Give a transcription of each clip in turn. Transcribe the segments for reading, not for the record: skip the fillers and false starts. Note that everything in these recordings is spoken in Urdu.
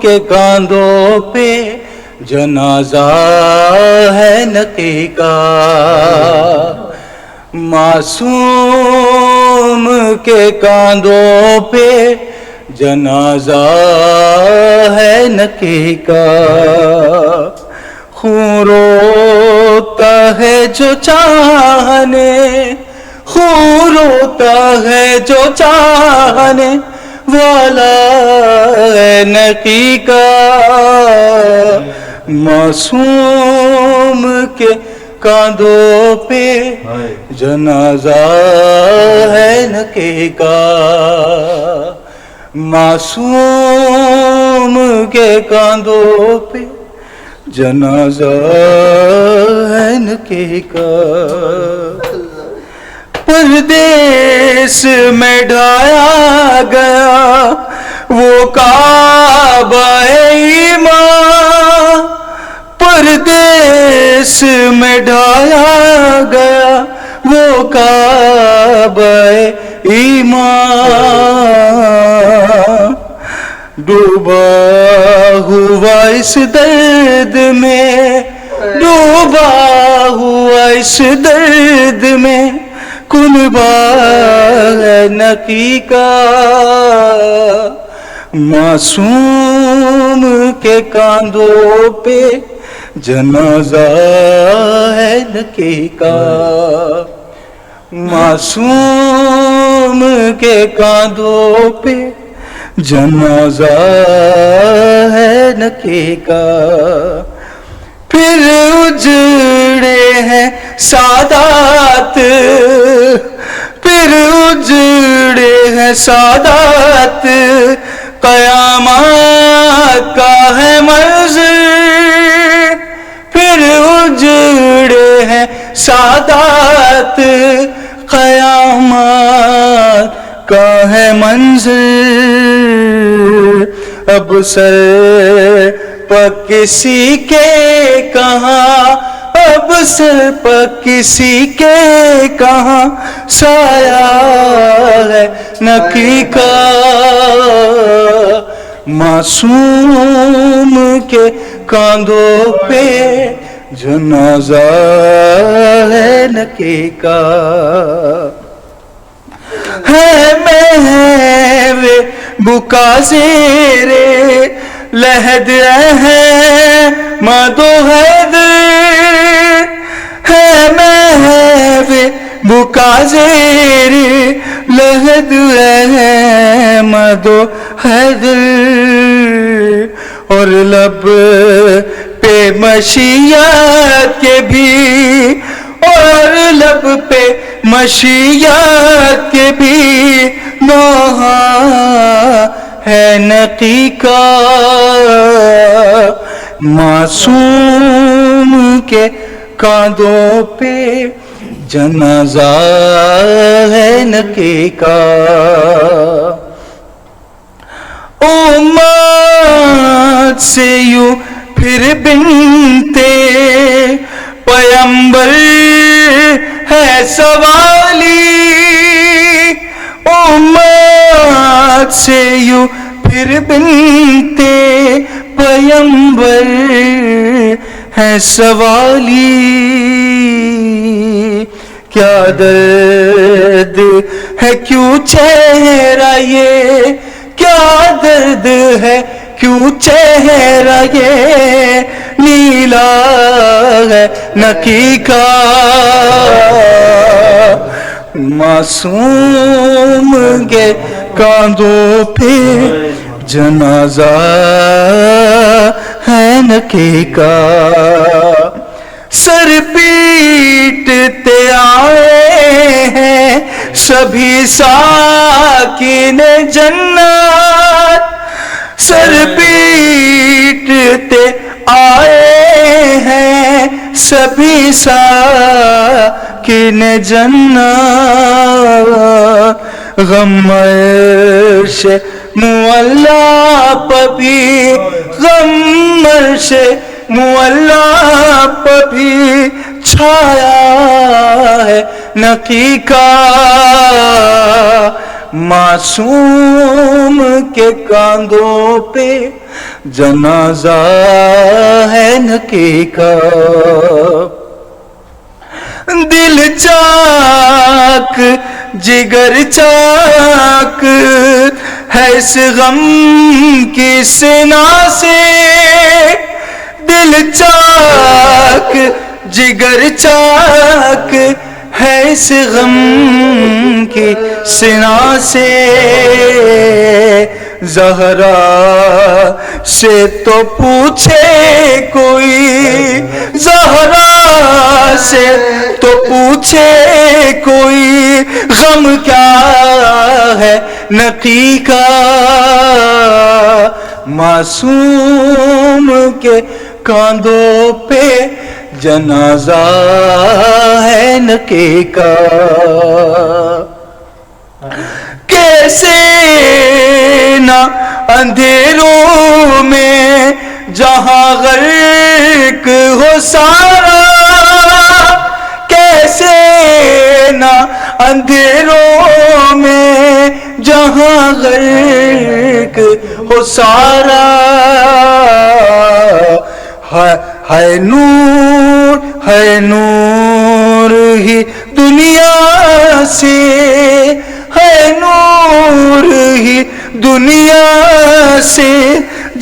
کے کاندھوں پہ جنازہ ہے نقی کا، معصوم کے کاندھوں پہ جنازہ ہے نقی کا، خون روتا ہے جو چاہنے، خون روتا ہے جو چاہنے والا ہے نقی کا، معصوم کے کاندھوں پہ جنازہ ہے نقی کا، معصوم کے کاندھوں پہ جنازہ ہے نقی کا، پردیس میں ڈھایا گیا وہ کعبہ ایمان، پردیس میں ڈھایا گیا وہ کعبہ ایمان، ڈوبا ہوا اس درد میں، ڈوبا ہوا اس درد میں کنبہ ہے نقی کا، معصوم کے کاندھوں پہ جنازہ ہے نقی کا، معصوم کے کاندھوں پہ جنازہ ہے نقی کا، پھر اجڑے ہیں سادات، پھر اجڑے ہیں سادات، قیامت کا ہے منظر، پھر اجڑے ہیں سادات، قیامت کا ہے منظر، اب سر پر کسی کے کہاں، اب سر پر کسی کے کہاں سایہ ہے نقی کا، معصوم کے کاندھوں پہ جنازہ ہے نقی کا، ہے محو بکا زیرے لحد احمد و حیدر، ہے محو بکا زیرے لحد احمد و حیدر، اور لب پہ مشیت کے بھی، اور لب پہ مشیت کے بھی نوحہ ہے نقی کا، معصوم کے کاندھوں پہ جنازہ ہے نقی کا، امت سے یوں پھر بنتے پیمبر ہے سوالی، امت سے یوں پھر بنتے پیمبر ہے سوالی، کیا درد ہے کیوں چہرہ یہ، کیا درد ہے کیوں چہرہ یہ نیلا ہے نقی کا، معصوم کے کاندھوں پہ جنازہ ہے نقی کا، سر پیٹتے آئے ہیں سبھی ساکن جنت، سر پیٹتے آئے ہیں سبھی ساکن جنت، غم عرش معلا پبھی، غم عرش معلا پبھی چھایا ہے نقی کا، معصوم کے کاندھوں پہ جنازہ ہے نکی کا، دل چاک جگر چاک ہے اس غم کی سنا سے، دل چاک جگر چاک ہے اس غم کی سنا سے، زہرا سے تو پوچھے کوئی، زہرا سے تو پوچھے کوئی، غم کیا ہے نقی کا، معصوم کے کاندھوں پہ جنازہ ہے نقی کا، کیسے نہ اندھیروں میں جہاں غرق ہو سارا، کیسے نہ اندھیروں میں جہاں غرق ہو سارا، ہے نور ہی دنیا سے، ہے نور ہی دنیا سے،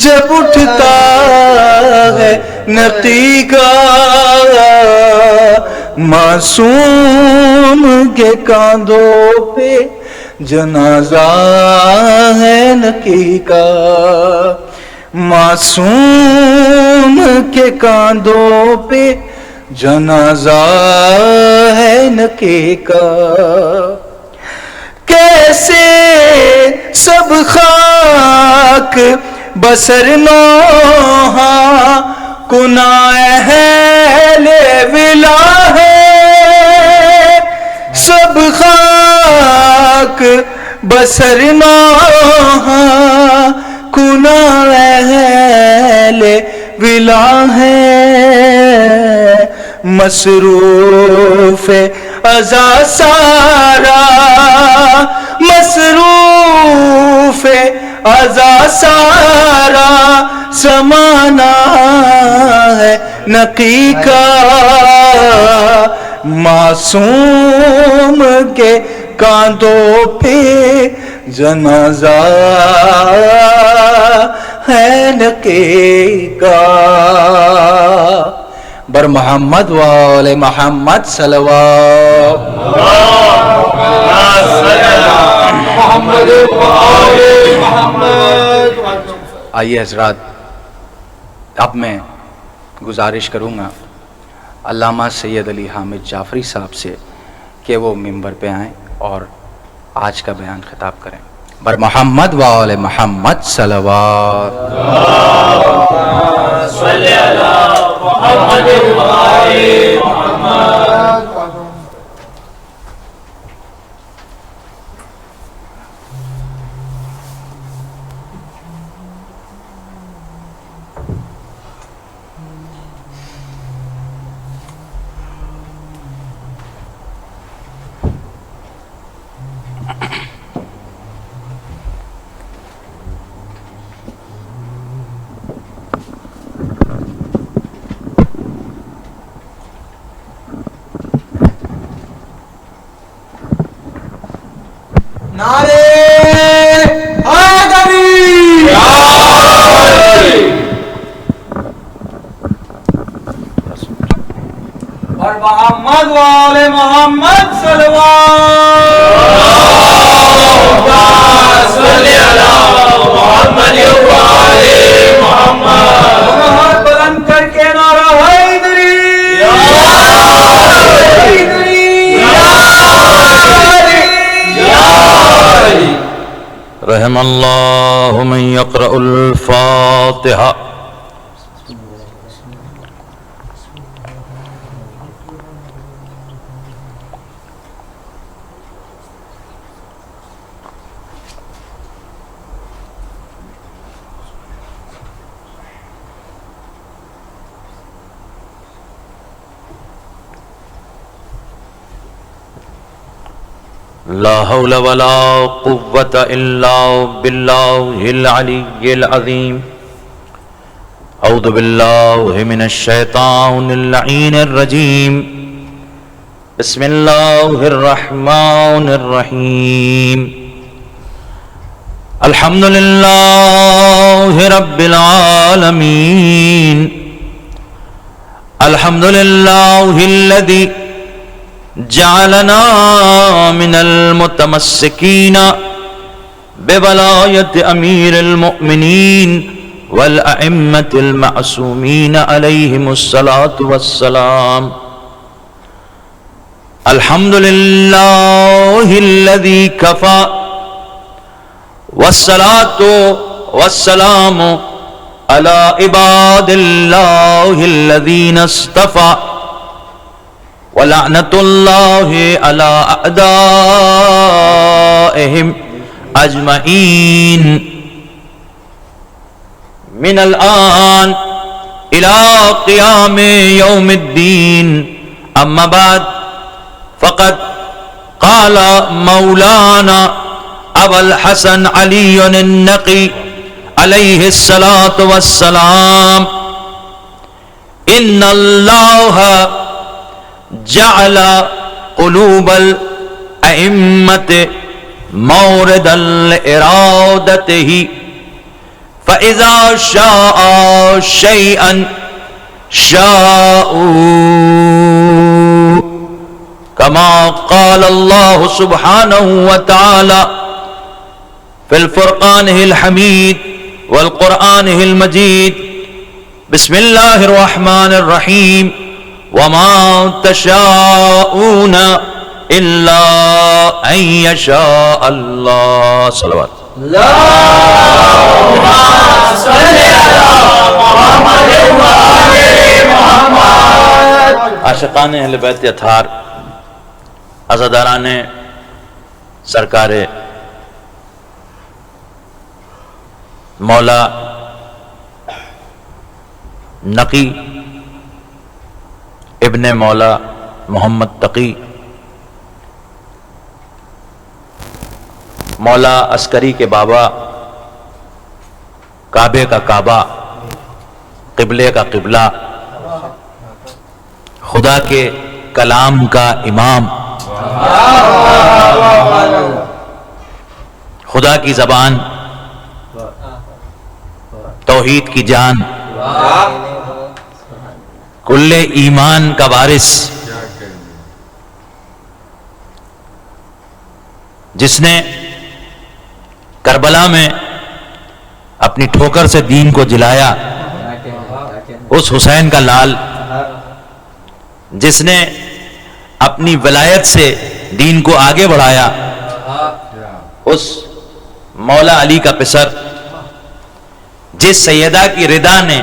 جب اٹھتا ہے نقی کا، معصوم کے کاندھوں پہ جنازہ ہے نقی کا، معصوم کے کاندھوں پہ جنازہ ہے نقی کا، کیسے سب خاک بسر نوحہ کناں اہل ولا ہے، سب خاک بسر نوحہ کناں اہل ولا ہے، مصروف ازا سارا، مصروف ازا سارا، زمانہ ہے نقی کا، معصوم کے کاندھوں پہ جنازہ ہے نقی کا، بر محمد وآل محمد صلوات، آئیے حضرات، اب میں گزارش کروں گا علامہ سید علی حامد جعفری صاحب سے کہ وہ ممبر پہ آئیں اور آج کا بیان خطاب کریں، بر محمد وآل محمد صلوات، صلی اللہ محمد وآل محمد۔ اور محمد والے محمد صلوات، صلی اللہ محمد والے محمد، ہاتھ بلند کر کے نعرہ حیدری، رحم اللہ من یقرأ الفاتحہ۔ لا حول ولا قوة الا باللہ العلی العظیم۔ أعوذ بالله من الشيطان اللعين الرجيم بسم الله الرحمن الرحيم الحمد لله رب العالمين الحمد لله الذي جعلنا من المتمسكين بولاية أمير المؤمنين والأئمة المعصومين عليهم الصلاة والسلام الحمد لله الذي كفى والصلاة والسلام على عباد الله الذين اصطفى ولعنة الله على أعدائهم أجمعين من الآن إلى قيام يوم الدين أما بعد فقد قال مولانا أبو الحسن علي النقي عليه الصلاة والسلام إن الله جعل قلوب الأئمة موردا لإرادته فإذا شاء شيئا شاءوا كما قال الله سبحانه وتعالى في الفرقان الحميد والقرآن المجيد بسم الله الرحمن الرحيم وما تشاءون إلا أن يشاء الله صلوات عاشقان اہل بیت اطہار، عزاداران سرکار مولا نقی ابن مولا محمد تقی مولا عسکری کے بابا، کعبے کا کعبہ، قبلے کا قبلہ، خدا کے کلام کا امام، خدا کی زبان، توحید کی جان، کل ایمان کا وارث، جس نے کربلا میں اپنی ٹھوکر سے دین کو جلایا، اس حسین کا لال، جس نے اپنی ولایت سے دین کو آگے بڑھایا، اس مولا علی کا پسر، جس سیدہ کی رضا نے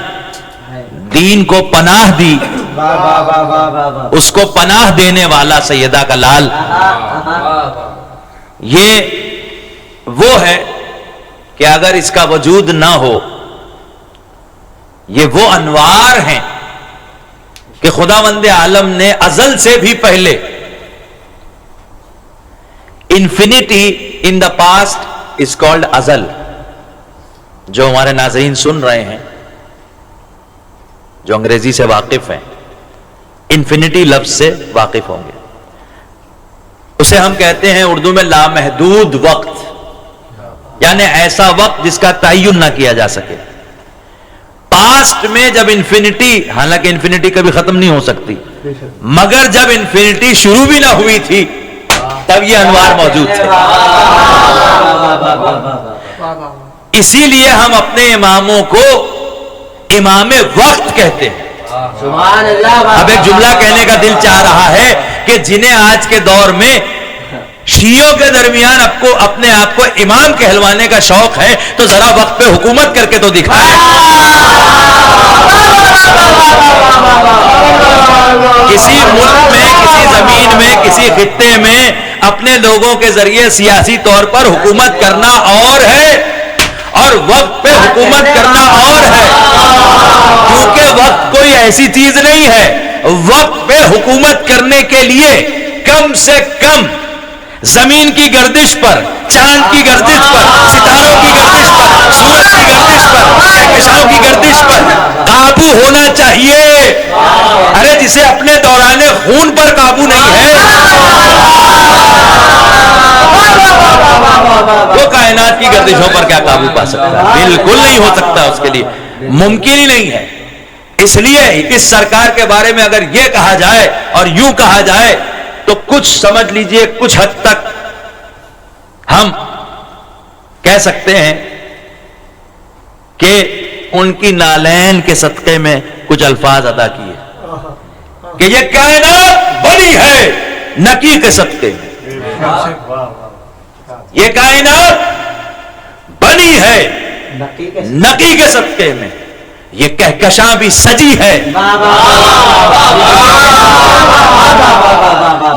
دین کو پناہ دی، اس کو پناہ دینے والا سیدہ کا لال، یہ وہ ہے کہ اگر اس کا وجود نہ ہو، یہ وہ انوار ہیں کہ خداوند عالم نے ازل سے بھی پہلے، infinity in the past is called ازل، جو ہمارے ناظرین سن رہے ہیں، جو انگریزی سے واقف ہیں، انفینٹی لفظ سے واقف ہوں گے، اسے ہم کہتے ہیں اردو میں لامحدود وقت، یعنی ایسا وقت جس کا تعین نہ کیا جا سکے۔ پاسٹ میں جب انفینٹی، حالانکہ انفینٹی کبھی ختم نہیں ہو سکتی، مگر جب انفینٹی شروع بھی نہ ہوئی تھی تب یہ انوار موجود تھے۔ اسی لیے ہم اپنے اماموں کو امام وقت کہتے ہیں۔ اب ایک جملہ کہنے کا دل چاہ رہا ہے کہ جنہیں آج کے دور میں شیعوں کے درمیان اپنے آپ کو امام کہلوانے کا شوق ہے تو ذرا وقت پہ حکومت کر کے تو دکھائیں۔ کسی ملک میں، کسی زمین میں، کسی خطے میں اپنے لوگوں کے ذریعے سیاسی طور پر حکومت کرنا اور ہے، اور وقت پہ حکومت کرنا اور ہے، کیونکہ وقت کوئی ایسی چیز نہیں ہے۔ وقت پہ حکومت کرنے کے لیے کم سے کم زمین کی گردش پر، چاند کی گردش پر، ستاروں کی گردش پر، سورج کی گردش پر، کہکشاؤں کی گردش پر قابو ہونا چاہیے. ارے جسے اپنے دوران خون پر قابو نہیں ہے وہ کائنات کی گردشوں پر کیا قابو پا سکتا ہے؟ بالکل نہیں ہو سکتا، اس کے لیے ممکن ہی نہیں ہے. اس لیے اس سرکار کے بارے میں اگر یہ کہا جائے اور یوں کہا جائے تو کچھ سمجھ لیجئے کچھ حد تک ہم کہہ سکتے ہیں کہ ان کی نالین کے صدقے میں کچھ الفاظ ادا کیے کہ یہ کائنات بنی ہے نکی کے صدقے میں، یہ کائنات بنی ہے نکی کے صدقے میں، یہ کہکشاں بھی سجی ہے،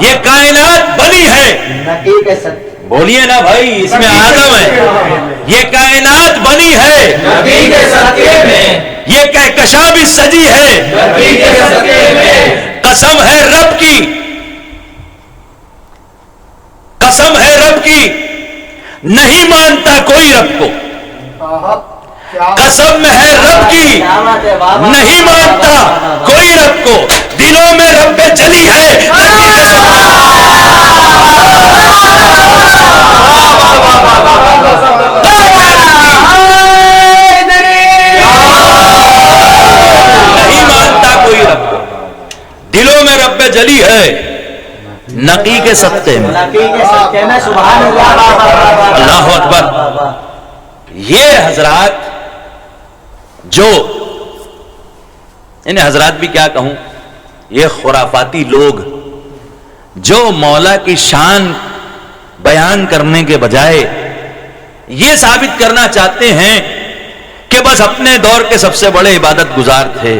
یہ کائنات بنی ہے، بولیے نا بھائی اس میں آدم ہے، یہ کائنات بنی ہے نبی کے صدقے میں، یہ کہکشاں بھی سجی ہے، نبی کے صدقے میں، قسم ہے رب کی، قسم ہے رب کی، نہیں مانتا کوئی رب کو، قسم ہے رب کی، نہیں مانتا کوئی رب کو، دلوں میں رب جلی ہے، نہیں مانتا کوئی رب کو، دلوں میں رب جلی ہے نقی کے صدقے میں. اللہ اکبر. یہ حضرات جو انہیں حضرات بھی کیا کہوں، یہ خرافاتی لوگ جو مولا کی شان بیان کرنے کے بجائے یہ ثابت کرنا چاہتے ہیں کہ بس اپنے دور کے سب سے بڑے عبادت گزار تھے،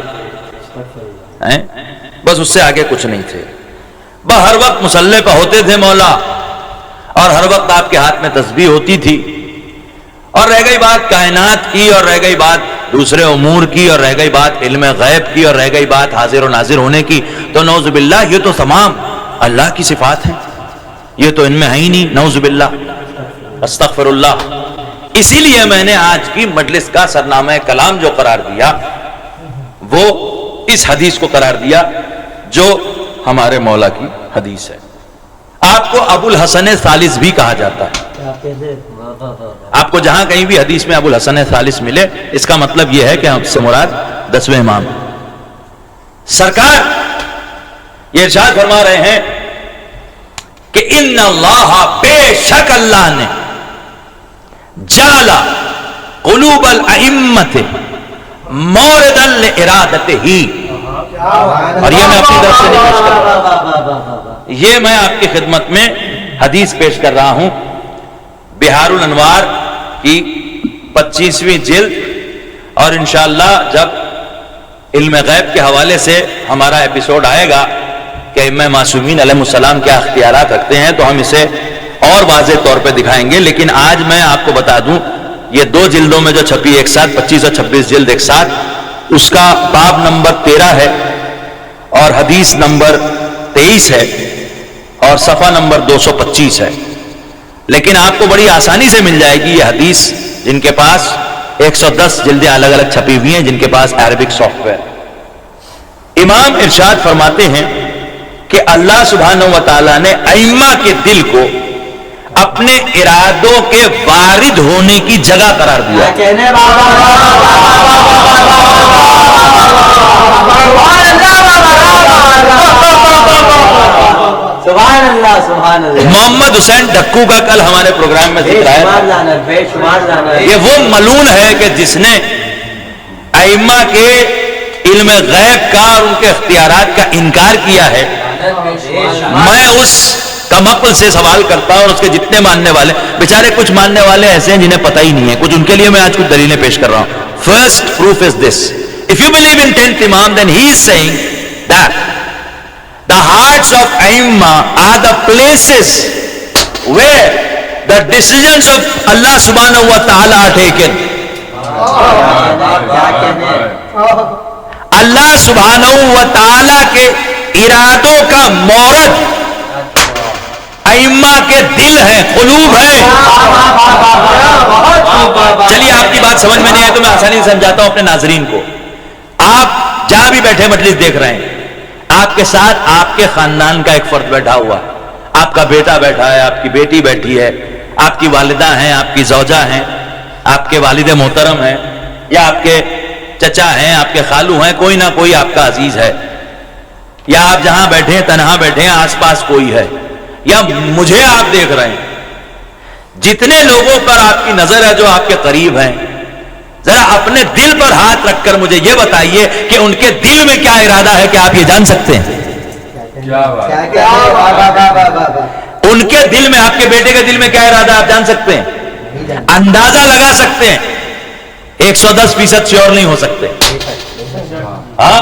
بس اس سے آگے کچھ نہیں تھے، بس ہر وقت مصلی پہ ہوتے تھے مولا، اور ہر وقت آپ کے ہاتھ میں تسبیح ہوتی تھی، اور رہ گئی بات کائنات کی، اور رہ گئی بات دوسرے امور کی، اور رہ گئی بات علم غیب کی، اور رہ گئی بات حاضر و ناظر ہونے کی، تو نعوذ باللہ یہ تو تمام اللہ کی صفات ہیں، یہ تو ان میں ہے ہی نہیں، نعوذ باللہ، استغفر اللہ. اسی لیے میں نے آج کی مجلس کا سرنامہ کلام جو قرار دیا وہ اس حدیث کو قرار دیا جو ہمارے مولا کی حدیث ہے. آپ کو ابو الحسن ثالث بھی کہا جاتا ہے. آپ کو جہاں کہیں بھی حدیث میں ابو الحسن ثالث ملے اس کا مطلب یہ ہے کہ ہم سے مراد 10ویں امام. سرکار یہ ارشاد فرما رہے ہیں کہ ان اللہ، بے شک اللہ نے، جعل قلوب الائمۃ موردا لارادتہ، اور یہ میں اپنی طرف سے نہیں پیش کر رہا، یہ میں آپ کی خدمت میں حدیث پیش کر رہا ہوں بہار الانوار کی 25ویں جلد، اور انشاءاللہ جب علم غیب کے حوالے سے ہمارا ایپیسوڈ آئے گا کہ ائمہ معصومین علیہ السلام کیا اختیارات رکھتے ہیں تو ہم اسے اور واضح طور پہ دکھائیں گے. لیکن آج میں آپ کو بتا دوں یہ 2 جلدوں میں جو چھپی ایک ساتھ 25 اور 26 جلد ایک ساتھ، اس کا باب نمبر 13 ہے اور حدیث نمبر 23 ہے اور صفحہ نمبر 225 ہے. لیکن آپ کو بڑی آسانی سے مل جائے گی یہ حدیث جن کے پاس 110 جلدیں الگ الگ چھپی ہوئی ہیں، جن کے پاس عربک سافٹ ویئر. امام ارشاد فرماتے ہیں کہ اللہ سبحانہ و تعالیٰ نے ائمہ کے دل کو اپنے ارادوں کے وارد ہونے کی جگہ قرار دیا. سبحان اللہ سبحان اللہ. محمد حسین ڈھکو کا کل ہمارے پروگرام میں ذکر آیا، یہ وہ ملعون ہے کہ جس نے ائمہ کے علم غیب کا اور ان کے اختیارات کا انکار کیا ہے. میں اس کم عقل سے سوال کرتا ہوں اور اس کے جتنے ماننے والے، بیچارے کچھ ماننے والے ایسے ہیں جنہیں پتہ ہی نہیں ہے کچھ، ان کے لیے میں آج کچھ دلیلیں پیش کر رہا ہوں. First proof is this: if you believe in 10th imam, then he is saying that the hearts of Aimma are the places where the decisions of Allah subhanahu wa ta'ala are taken. اللہ سبحانہ و تعالی کے ارادوں کا مورد ائمہ کے دل ہیں، قلوب ہیں. چلیے آپ کی بات سمجھ میں نہیں آئے تو میں آسانی سے سمجھاتا ہوں اپنے ناظرین کو. آپ جہاں بھی بیٹھے مجلس دیکھ رہے ہیں، آپ کے ساتھ آپ کے خاندان کا ایک فرد بیٹھا ہوا ہے. آپ کا بیٹا بیٹھا ہے، آپ کی بیٹی بیٹھی ہے، آپ کی والدہ ہیں، آپ کی زوجہ ہیں، آپ کے والد محترم ہیں، یا آپ کے چچا ہیں، آپ کے خالو ہیں، کوئی نہ کوئی آپ کا عزیز ہے. یا آپ جہاں بیٹھے ہیں تنہا بیٹھے ہیں، آس پاس کوئی ہے، یا مجھے آپ دیکھ رہے ہیں. جتنے لوگوں پر آپ کی نظر ہے جو آپ کے قریب ہیں، ذرا اپنے دل پر ہاتھ رکھ کر مجھے یہ بتائیے کہ ان کے دل میں کیا ارادہ ہے. کیا آپ یہ جان سکتے ہیں؟ ان کے دل میں، آپ کے بیٹے کے دل میں کیا ارادہ آپ جان سکتے ہیں؟ اندازہ لگا سکتے ہیں. 110% شیور نہیں ہو سکتے. ہاں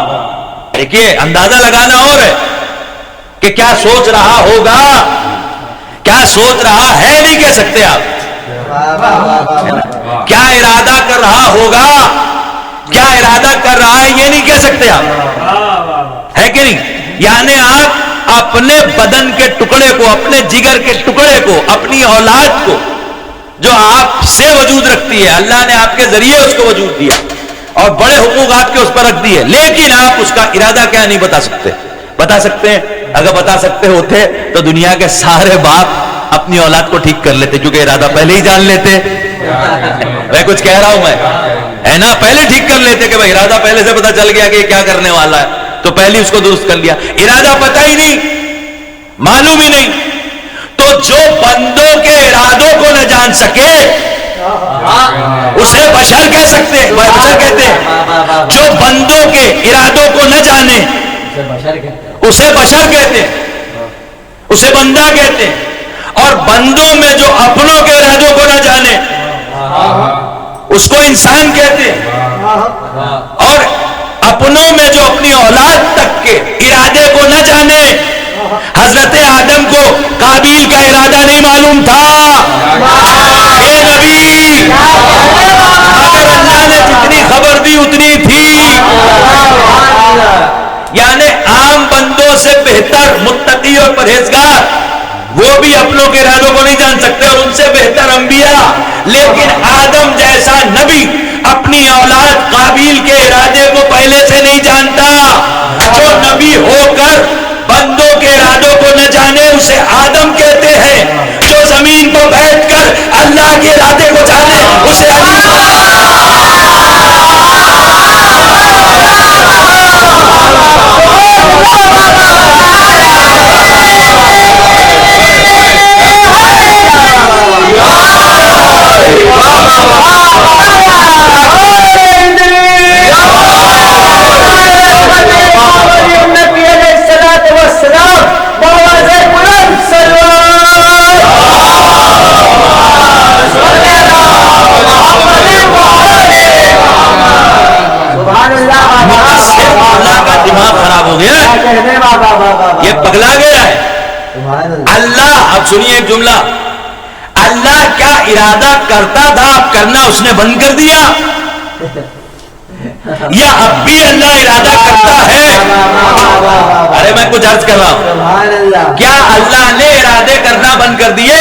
دیکھیے، اندازہ لگانا اور ہے کہ کیا سوچ رہا ہوگا، کیا سوچ رہا ہے نہیں کہہ سکتے آپ. کیا ارادہ کر رہا ہوگا، کیا ارادہ کر رہا ہے یہ نہیں کہہ سکتے آپ، ہے کہ نہیں؟ یعنی آپ اپنے بدن کے ٹکڑے کو، اپنے جگر کے ٹکڑے کو، اپنی اولاد کو جو آپ سے وجود رکھتی ہے، اللہ نے آپ کے ذریعے اس کو وجود دیا اور بڑے حقوق آپ کے اس پر رکھ دیے، لیکن آپ اس کا ارادہ کیا نہیں بتا سکتے. بتا سکتے ہیں؟ اگر بتا سکتے ہوتے تو دنیا کے سارے باپ اپنی اولاد کو ٹھیک کر لیتے، کیونکہ ارادہ پہلے ہی جان لیتے. میں کچھ کہہ رہا ہوں میں، ہے نا؟ پہلے ٹھیک کر لیتے کہ بھائی ارادہ پہلے سے پتا چل گیا کہ یہ کیا کرنے والا ہے، تو پہلے اس کو درست کر لیا. ارادہ پتہ ہی نہیں، معلوم ہی نہیں، تو جو بندوں کے ارادوں کو نہ جان سکے اسے بشر کہہ سکتے ہیں، بشر کہتے ہیں. جو بندوں کے ارادوں کو نہ جانے اسے بشر کہتے ہیں، اسے بندہ کہتے ہیں. اور بندوں میں جو اپنوں کے ارادوں کو نہ جانے اس کو انسان کہتے ہیں. اور اپنوں میں جو اپنی اولاد تک کے ارادے کو نہ جانے، حضرت آدم کو قابیل کا ارادہ نہیں معلوم تھا. اے نبی، مگر اللہ نے جتنی خبر دی اتنی تھی. یعنی عام بندوں سے بہتر متقی اور پرہیزگار وہ بھی اپنوں کے ارادوں کو نہیں جان سکتے، اور ان سے بہتر انبیاء. لیکن آدم جیسا نبی اپنی اولاد قابیل کے ارادے کو پہلے سے نہیں جانتا. جو نبی ہو کر بندوں کے ارادوں کو نہ جانے اسے آدم کہتے ہیں. جو زمین پر بیٹھ کر اللہ کے ارادے کو جانے اسے علی. یہ پگلا گیا ہے. اللہ، اب سنیے ایک جملہ، اللہ کیا ارادہ کرتا تھا اب کرنا اس نے بند کر دیا، یا اب بھی اللہ ارادہ کرتا ہے؟ ارے میں کچھ عرض کر رہا ہوں، کیا اللہ نے ارادے کرنا بند کر دیے،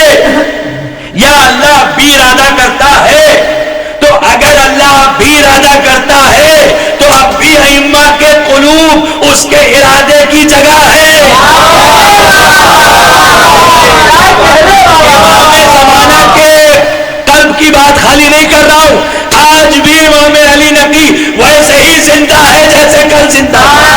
یا اللہ اب بھی ارادہ کرتا ہے؟ تو اگر اللہ اب بھی ارادہ کرتا ہے تو اب بھی ائمہ کے قلوب اس کے ارادے کی جگہ ہے. امام زمانہ کے قلب کی بات خالی نہیں کر رہا ہوں، آج بھی امام علی نقی ویسے ہی زندہ ہے جیسے کل زندہ ہے،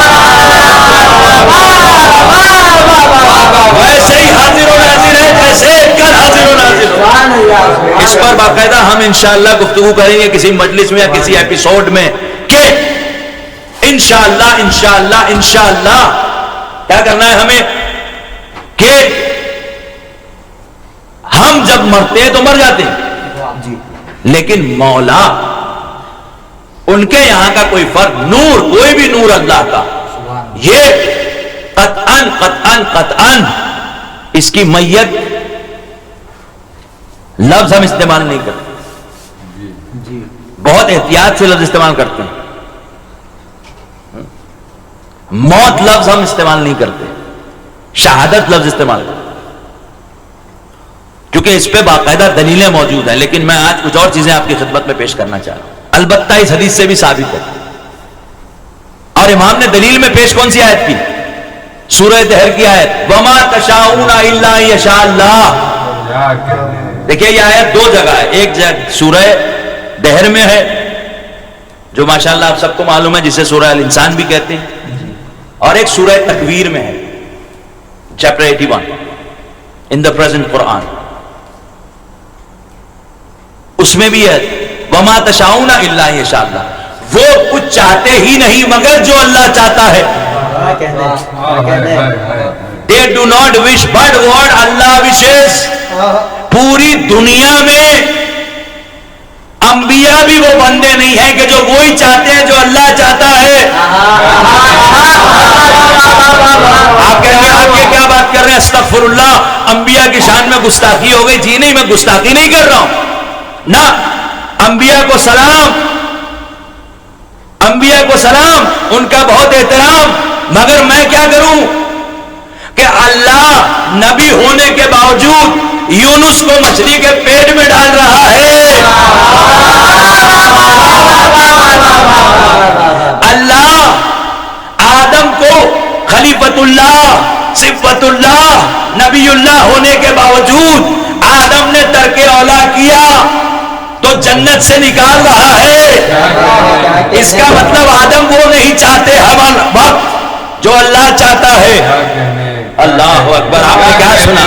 ویسے ہی حاضر و ناظر ہے جیسے کل حاضر و ناظر ہو. اس پر باقاعدہ ہم انشاءاللہ گفتگو کریں گے کسی مجلس میں یا کسی ایپیسوڈ میں کہ انشاءاللہ انشاءاللہ انشاءاللہ کیا کرنا ہے ہمیں، کہ ہم جب مرتے ہیں تو مر جاتے ہیں، لیکن مولا ان کے یہاں کا کوئی فرق، نور، کوئی بھی نور اللہ کا، یہ قطعاً قطعاً قطعاً اس کی میت لفظ ہم استعمال نہیں کرتے، بہت احتیاط سے لفظ استعمال کرتے ہیں. موت لفظ ہم استعمال نہیں کرتے، شہادت لفظ استعمال کرتے. کیونکہ اس پہ باقاعدہ دلیلیں موجود ہیں، لیکن میں آج کچھ اور چیزیں آپ کی خدمت میں پیش کرنا چاہ رہا ہوں، البتہ اس حدیث سے بھی ثابت ہے۔ اور امام نے دلیل میں پیش کون سی آیت کی؟ سورہ دہر کی آیت، وَمَا تَشَاءُونَ إِلَّا أَن يَشَاءَ اللَّهُ۔ دیکھیے یہ آیت دو جگہ ہے، ایک جگہ سورہ دہر میں ہے جو ماشاءاللہ آپ سب کو معلوم ہے، جسے سورہ الانسان بھی کہتے ہیں، اور ایک سورہ تکویر میں ہے، چیپٹر 81 ان دا پریزنٹ قرآن، اس میں بھی ہے وَمَا تَشَاءُونَ إِلَّا أَن يَشَاءَ اللَّهُ، وہ کچھ چاہتے ہی نہیں مگر جو اللہ چاہتا ہے۔ They do not wish but what Allah wishes۔ پوری دنیا میں انبیاء بھی وہ بندے نہیں ہیں کہ جو وہی چاہتے ہیں جو اللہ چاہتا ہے۔ آپ کہیں گے آپ یہ کیا بات کر رہے ہیں، استغفر اللہ، انبیاء کی شان میں گستاخی ہو گئی؟ جی نہیں، میں گستاخی نہیں کر رہا ہوں نہ، انبیاء کو سلام، انبیاء کو سلام، ان کا بہت احترام، مگر میں کیا کروں کہ اللہ نبی ہونے کے باوجود یونس کو مچھلی کے پیٹ میں ڈال رہا ہے، اللہ آدم کو خلیفۃ اللہ، صفت اللہ، نبی اللہ ہونے کے باوجود آدم نے ترک اولا کیا تو جنت سے نکال رہا ہے۔ اس کا مطلب آدم وہ نہیں چاہتے ہم وقت جو اللہ چاہتا ہے۔ اللہ اکبر، آپ نے کیا سنا؟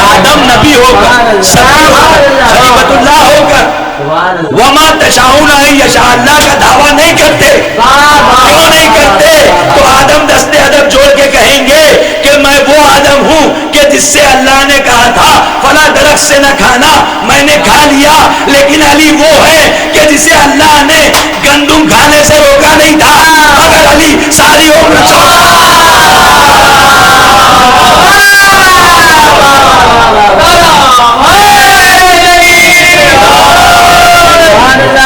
آدم نبی ہو کر، خلیفۃ اللہ ہو کر وَمَا تَشَاءُونَ إِلَّا أَن يَشَاءَ اللَّهُ کا دعویٰ نہیں کرتے۔ کیوں نہیں کرتے؟ تو آدم دستے ادب جوڑ کے کہیں گے کہ میں وہ آدم ہوں کہ جس سے اللہ نے کہا تھا فلاں درخت سے نہ کھانا، میں نے کھا لیا، لیکن علی وہ ہے کہ جسے اللہ نے گندم کھانے سے روکا نہیں تھا، مگر علی ساری عمر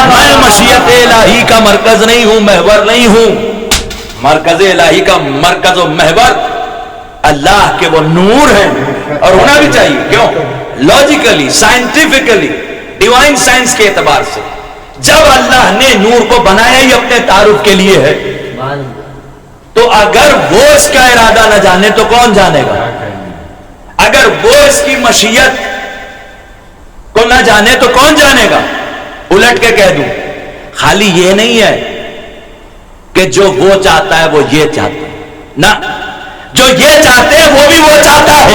میں مشیت الہی کا مرکز نہیں ہوں، محور نہیں ہوں، مرکز الہی کا مرکز و محور اللہ کے وہ نور ہیں، اور ہونا بھی چاہیے۔ کیوں؟ لاجیکلی، سائنٹیفکلی، ڈیوائن سائنس کے اعتبار سے جب اللہ نے نور کو بنایا ہی اپنے تعارف کے لیے ہے، تو اگر وہ اس کا ارادہ نہ جانے تو کون جانے گا؟ اگر وہ اس کی مشیت کو نہ جانے تو کون جانے گا؟ الٹ کے کہہ دوں، خالی یہ نہیں ہے کہ جو وہ چاہتا ہے وہ یہ چاہتا ہے، نہ، جو یہ چاہتے ہیں وہ بھی وہ چاہتا ہے۔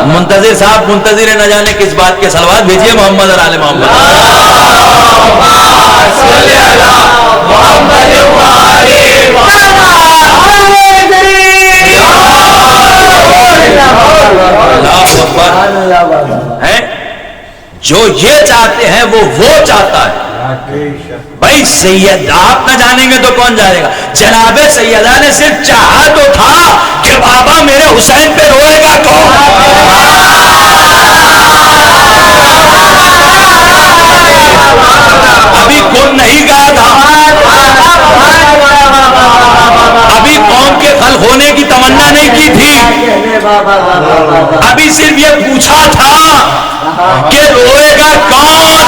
منتظر صاحب منتظر نہ جانے کس بات کے، صلوات بھیجیے محمد اور آل محمد۔ جو یہ چاہتے ہیں وہ چاہتا ہے۔ بھائی سید آپ نہ جانیں گے تو کون جانے گا؟ جناب سیدہ نے صرف چاہا تو تھا کہ بابا میرے حسین پہ روئے گا کون؟ ابھی کون نہیں کہا تھا، ابھی قوم کے خلق ہونے کی تمنا نہیں کی تھی، ابھی صرف یہ پوچھا تھا کہ روئے گا کون؟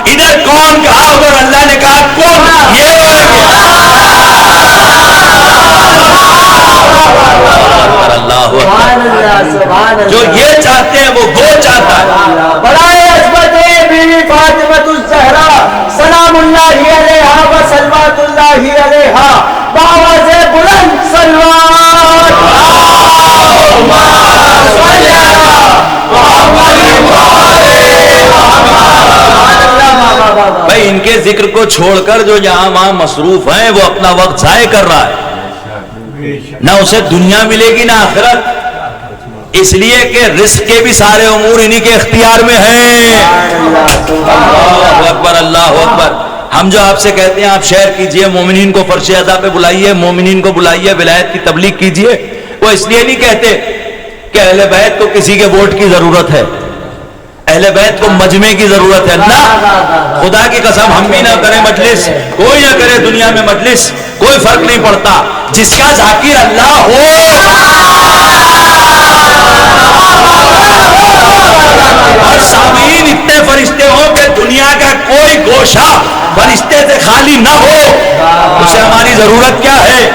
ادھر کون کہا اور اللہ نے کہا کون؟ یہ روئے گا۔ اللہ جو یہ چاہتے ہیں وہ چاہتا ہے۔ برائے عصمت بیوی فاطمہ الزہرا سلام اللہ علیہا و صلوات اللہ علیہا بآواز بلند صلوات بھائی ان کے ذکر کو چھوڑ کر جو یہاں وہاں مصروف ہیں وہ اپنا وقت ضائع کر رہا ہے، نہ اسے دنیا ملے گی نہ آخرت، اس لیے کہ رزق کے بھی سارے امور انہی کے اختیار میں ہیں۔ اللہ اکبر، اللہ اکبر۔ ہم جو آپ سے کہتے ہیں آپ شیئر کیجئے، مومنین کو فرش اعضاء پہ بلائیے، مومنین کو بلائیے، ولایت کی تبلیغ کیجئے، وہ اس لیے نہیں کہتے کہ اہل بیت کو کسی کے ووٹ کی ضرورت ہے، اہل بیت کو مجمع کی ضرورت ہے نا. خدا کی قسم ہم بھی نہ کریں مجلس, کوئی نہ کرے دنیا میں مجلس, کوئی فرق نہیں پڑتا. جس کا ذاکر اللہ ہو, اور سامعین اتنے فرشتے ہوں کہ دنیا کا کوئی گوشہ فرشتے سے خالی نہ ہو, اسے ہماری ضرورت کیا ہے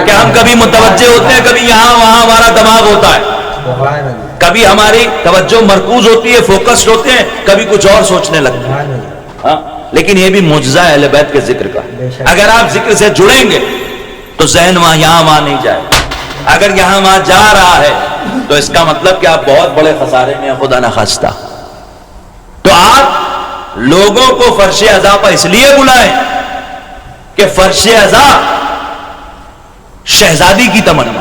کہ ہم کبھی متوجہ ہوتے ہیں, کبھی یہاں وہاں ہمارا دماغ ہوتا ہے, کبھی ہماری توجہ مرکوز ہوتی ہے, فوکسڈ ہوتے ہیں, کبھی کچھ اور سوچنے لگتے ہیں. ہاں, لیکن یہ بھی معجزہ ہے اہل بیت کے ذکر کا. اگر آپ ذکر سے جڑیں گے تو ذہن وہاں یہاں وہاں نہیں جائے. اگر یہاں وہاں جا رہا ہے تو اس کا مطلب کہ آپ بہت بڑے خسارے میں ہیں, خدا نہ خواستہ. تو آپ لوگوں کو فرش عزا پر اس لیے بلائیں کہ فرش عزا شہزادی کی تمنا,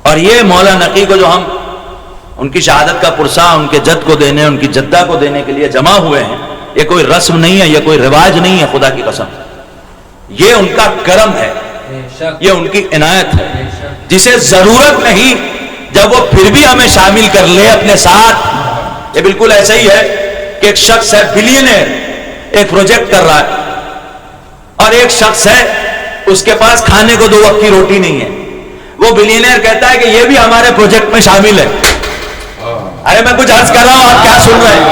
اور یہ مولا نقی کو جو ہم ان کی شہادت کا پرسہ ان کے جد کو دینے, ان کی جدہ کو دینے کے لیے جمع ہوئے ہیں, یہ کوئی رسم نہیں ہے, یہ کوئی رواج نہیں ہے. خدا کی قسم یہ ان کا کرم ہے, یہ ان کی عنایت ہے, جسے ضرورت نہیں جب وہ پھر بھی ہمیں شامل کر لے اپنے ساتھ. یہ بالکل ایسا ہی ہے کہ ایک شخص ہے بلینئر, ایک پروجیکٹ کر رہا ہے, اور ایک شخص ہے اس کے پاس کھانے کو 2 وقت کی روٹی نہیں ہے. وہ بلینئر کہتا ہے کہ یہ بھی ہمارے پروجیکٹ میں شامل ہے. ارے میں کچھ عرض کر رہا ہوں, آپ کیا سن رہے ہیں؟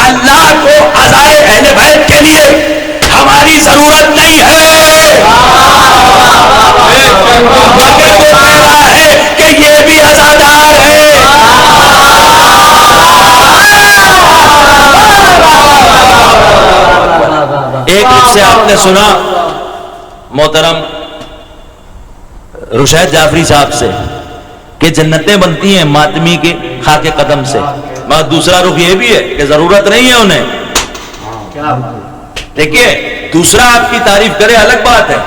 اللہ کو عزائے اہل بیت کے لیے ہماری ضرورت نہیں ہے, مگر وہ کہہ رہا ہے کہ یہ بھی عزادار ہے. ایک سے آپ نے سنا محترم رشید جعفری صاحب سے کہ جنتیں بنتی ہیں ماتمی کے خاک قدم سے, مگر دوسرا رخ یہ بھی ہے کہ ضرورت نہیں ہے انہیں. دیکھیے, دوسرا آپ کی تعریف کرے الگ بات ہے,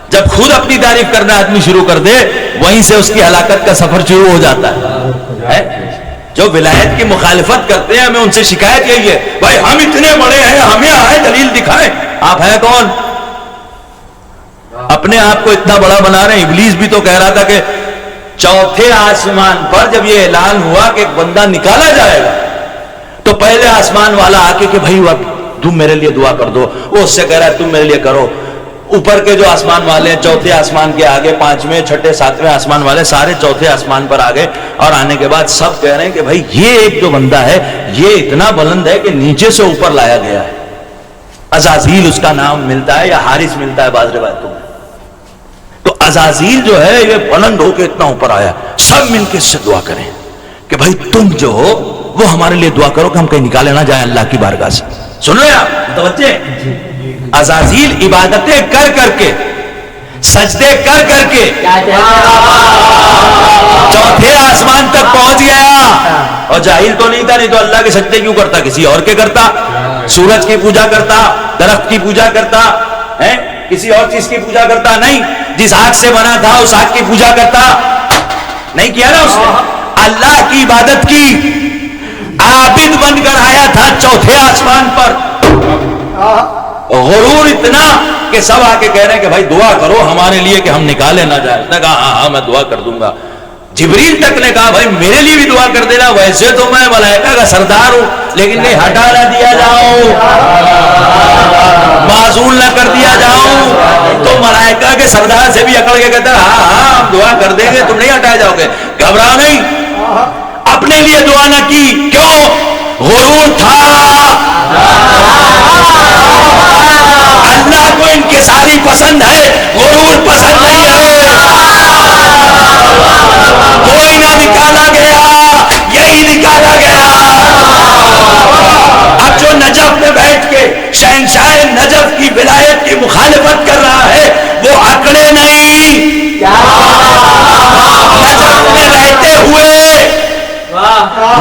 جب خود اپنی تعریف کرنا آدمی شروع کر دے وہیں سے اس کی ہلاکت کا سفر شروع ہو جاتا ہے. جو ولایت کی مخالفت کرتے ہیں ہمیں ان سے شکایت یہی ہے, بھائی ہم اتنے بڑے ہیں, ہمیں آئے دلیل دکھائیں. آپ ہیں کون؟ اپنے آپ کو اتنا بڑا بنا رہے ہیں. ابلیس بھی تو کہہ رہا تھا کہ چوتھے آسمان پر جب یہ اعلان ہوا کہ ایک بندہ نکالا جائے گا تو پہلے آسمان والا آ کے کہ بھائی تم میرے لیے دعا کر دو, وہ اس سے کہہ رہا ہے تم میرے لیے کرو. اوپر کے جو آسمان والے ہیں چوتھے آسمان کے آگے, 5ویں 6ٹھے 7ویں آسمان والے سارے چوتھے آسمان پر آگے, اور آنے کے بعد سب کہہ رہے ہیں کہ بھائی یہ ایک جو بندہ ہے یہ اتنا بلند ہے کہ نیچے سے اوپر لایا گیا ہے. عزازیل اس کا نام ملتا ہے یا حارث ملتا ہے بعض روایتوں میں. تو عزازیل جو ہے یہ بلند ہو کے اتنا اوپر آیا. سب مل کے اس سے دعا کریں کہ بھائی تم جو ہو وہ ہمارے لیے دعا کرو کہ ہم کہیں نکالے نہ جائیں اللہ کی بارگاہ سے. سن رہے ہیں آپ متوجہ؟ عزازیل عبادتیں کر کر کے, سجدے کر کر کے چوتھے آسمان تک پہنچ گیا, اور جاہل تو نہیں تھا, نہیں تو اللہ کے سجدے کیوں کرتا, کسی اور کے کرتا. سورج کی پوجا کرتا, درخت کی پوجا کرتا, کسی اور چیز کی پوجا کرتا نہیں. جس آگ سے بنا تھا اس آگ کی پوجا کرتا نہیں کیا نا اس نے. اللہ کی عبادت کی, عابد بن کر آیا تھا چوتھے آسمان پر. غرور اتنا کہ سب آ کے کہہ رہے ہیں کہ بھائی دعا کرو ہمارے لیے کہ ہم نکالے نہ جائیں. اس نے کہا ہاں میں دعا کر دوں گا. جبریل تک نے کہا بھائی میرے لیے بھی دعا کر دینا, ویسے تو میں ملائکہ کا سردار ہوں لیکن نہیں ہٹا نہ دیا جاؤں, معزول نہ کر دیا جاؤں. تو ملائکہ کے سردار سے بھی اکڑ کے کہتا ہے ہاں ہاں ہم دعا کر دیں گے, تم نہیں ہٹائے جاؤ گے. گھبراؤ نہیں. اپنے لیے دعا نہ کی, کیوں؟ غرور تھا. اللہ کو انکساری پسند ہے, غرور پسند نہیں ہے. کوئی نہ نکالا گیا, یہی نکالا گیا. اب جو نجف میں بیٹھ کے شہنشاہ نجف کی ولایت کی مخالفت کر رہا ہے وہ اکڑے نہیں. نجف میں رہتے ہوئے,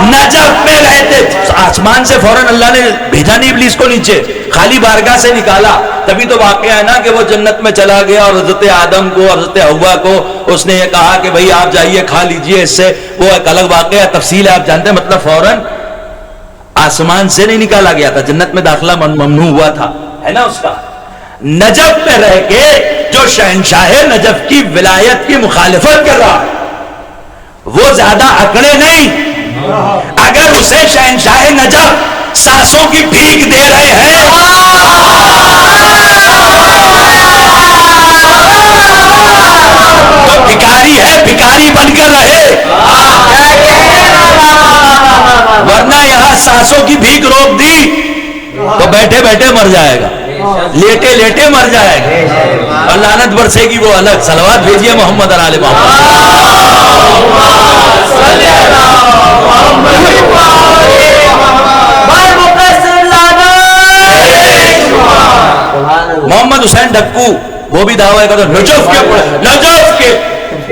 نجف میں رہتے, آسمان سے فوراً اللہ نے بھیجا نہیں ابلیس کو نیچے, خالی بارگاہ سے نکالا. تبھی تو واقعہ ہے نا کہ وہ جنت میں چلا گیا اور حضرت آدم کو اور حضرت حوا کو اس نے یہ کہا کہ بھئی آپ جائیے کھا لیجئے اس سے. وہ ایک الگ واقعہ, تفصیل آپ جانتے ہیں. مطلب فوراً آسمان سے نہیں نکالا گیا تھا, جنت میں داخلہ ممنوع ہوا تھا, ہے نا اس کا. نجف میں رہ کے جو شہنشاہ نجف کی ولایت کی مخالفت کر رہا ہے وہ زیادہ اکڑے نہیں. اگر اسے شہنشاہ نجف سانسوں کی بھیک دے رہے ہیں تو بھکاری ہے، بھکاری بن کر رہے، ورنہ یہاں سانسوں کی بھیک روک دی تو بیٹھے بیٹھے مر جائے گا، لیٹے لیٹے مر جائے گا، اور لعنت برسے گی وہ الگ۔ صلوات بھیجیے محمد علی محمد۔ محمد حسین ڈھکو وہ بھی دعویٰ کرتا نجف کے پڑے، نجف کے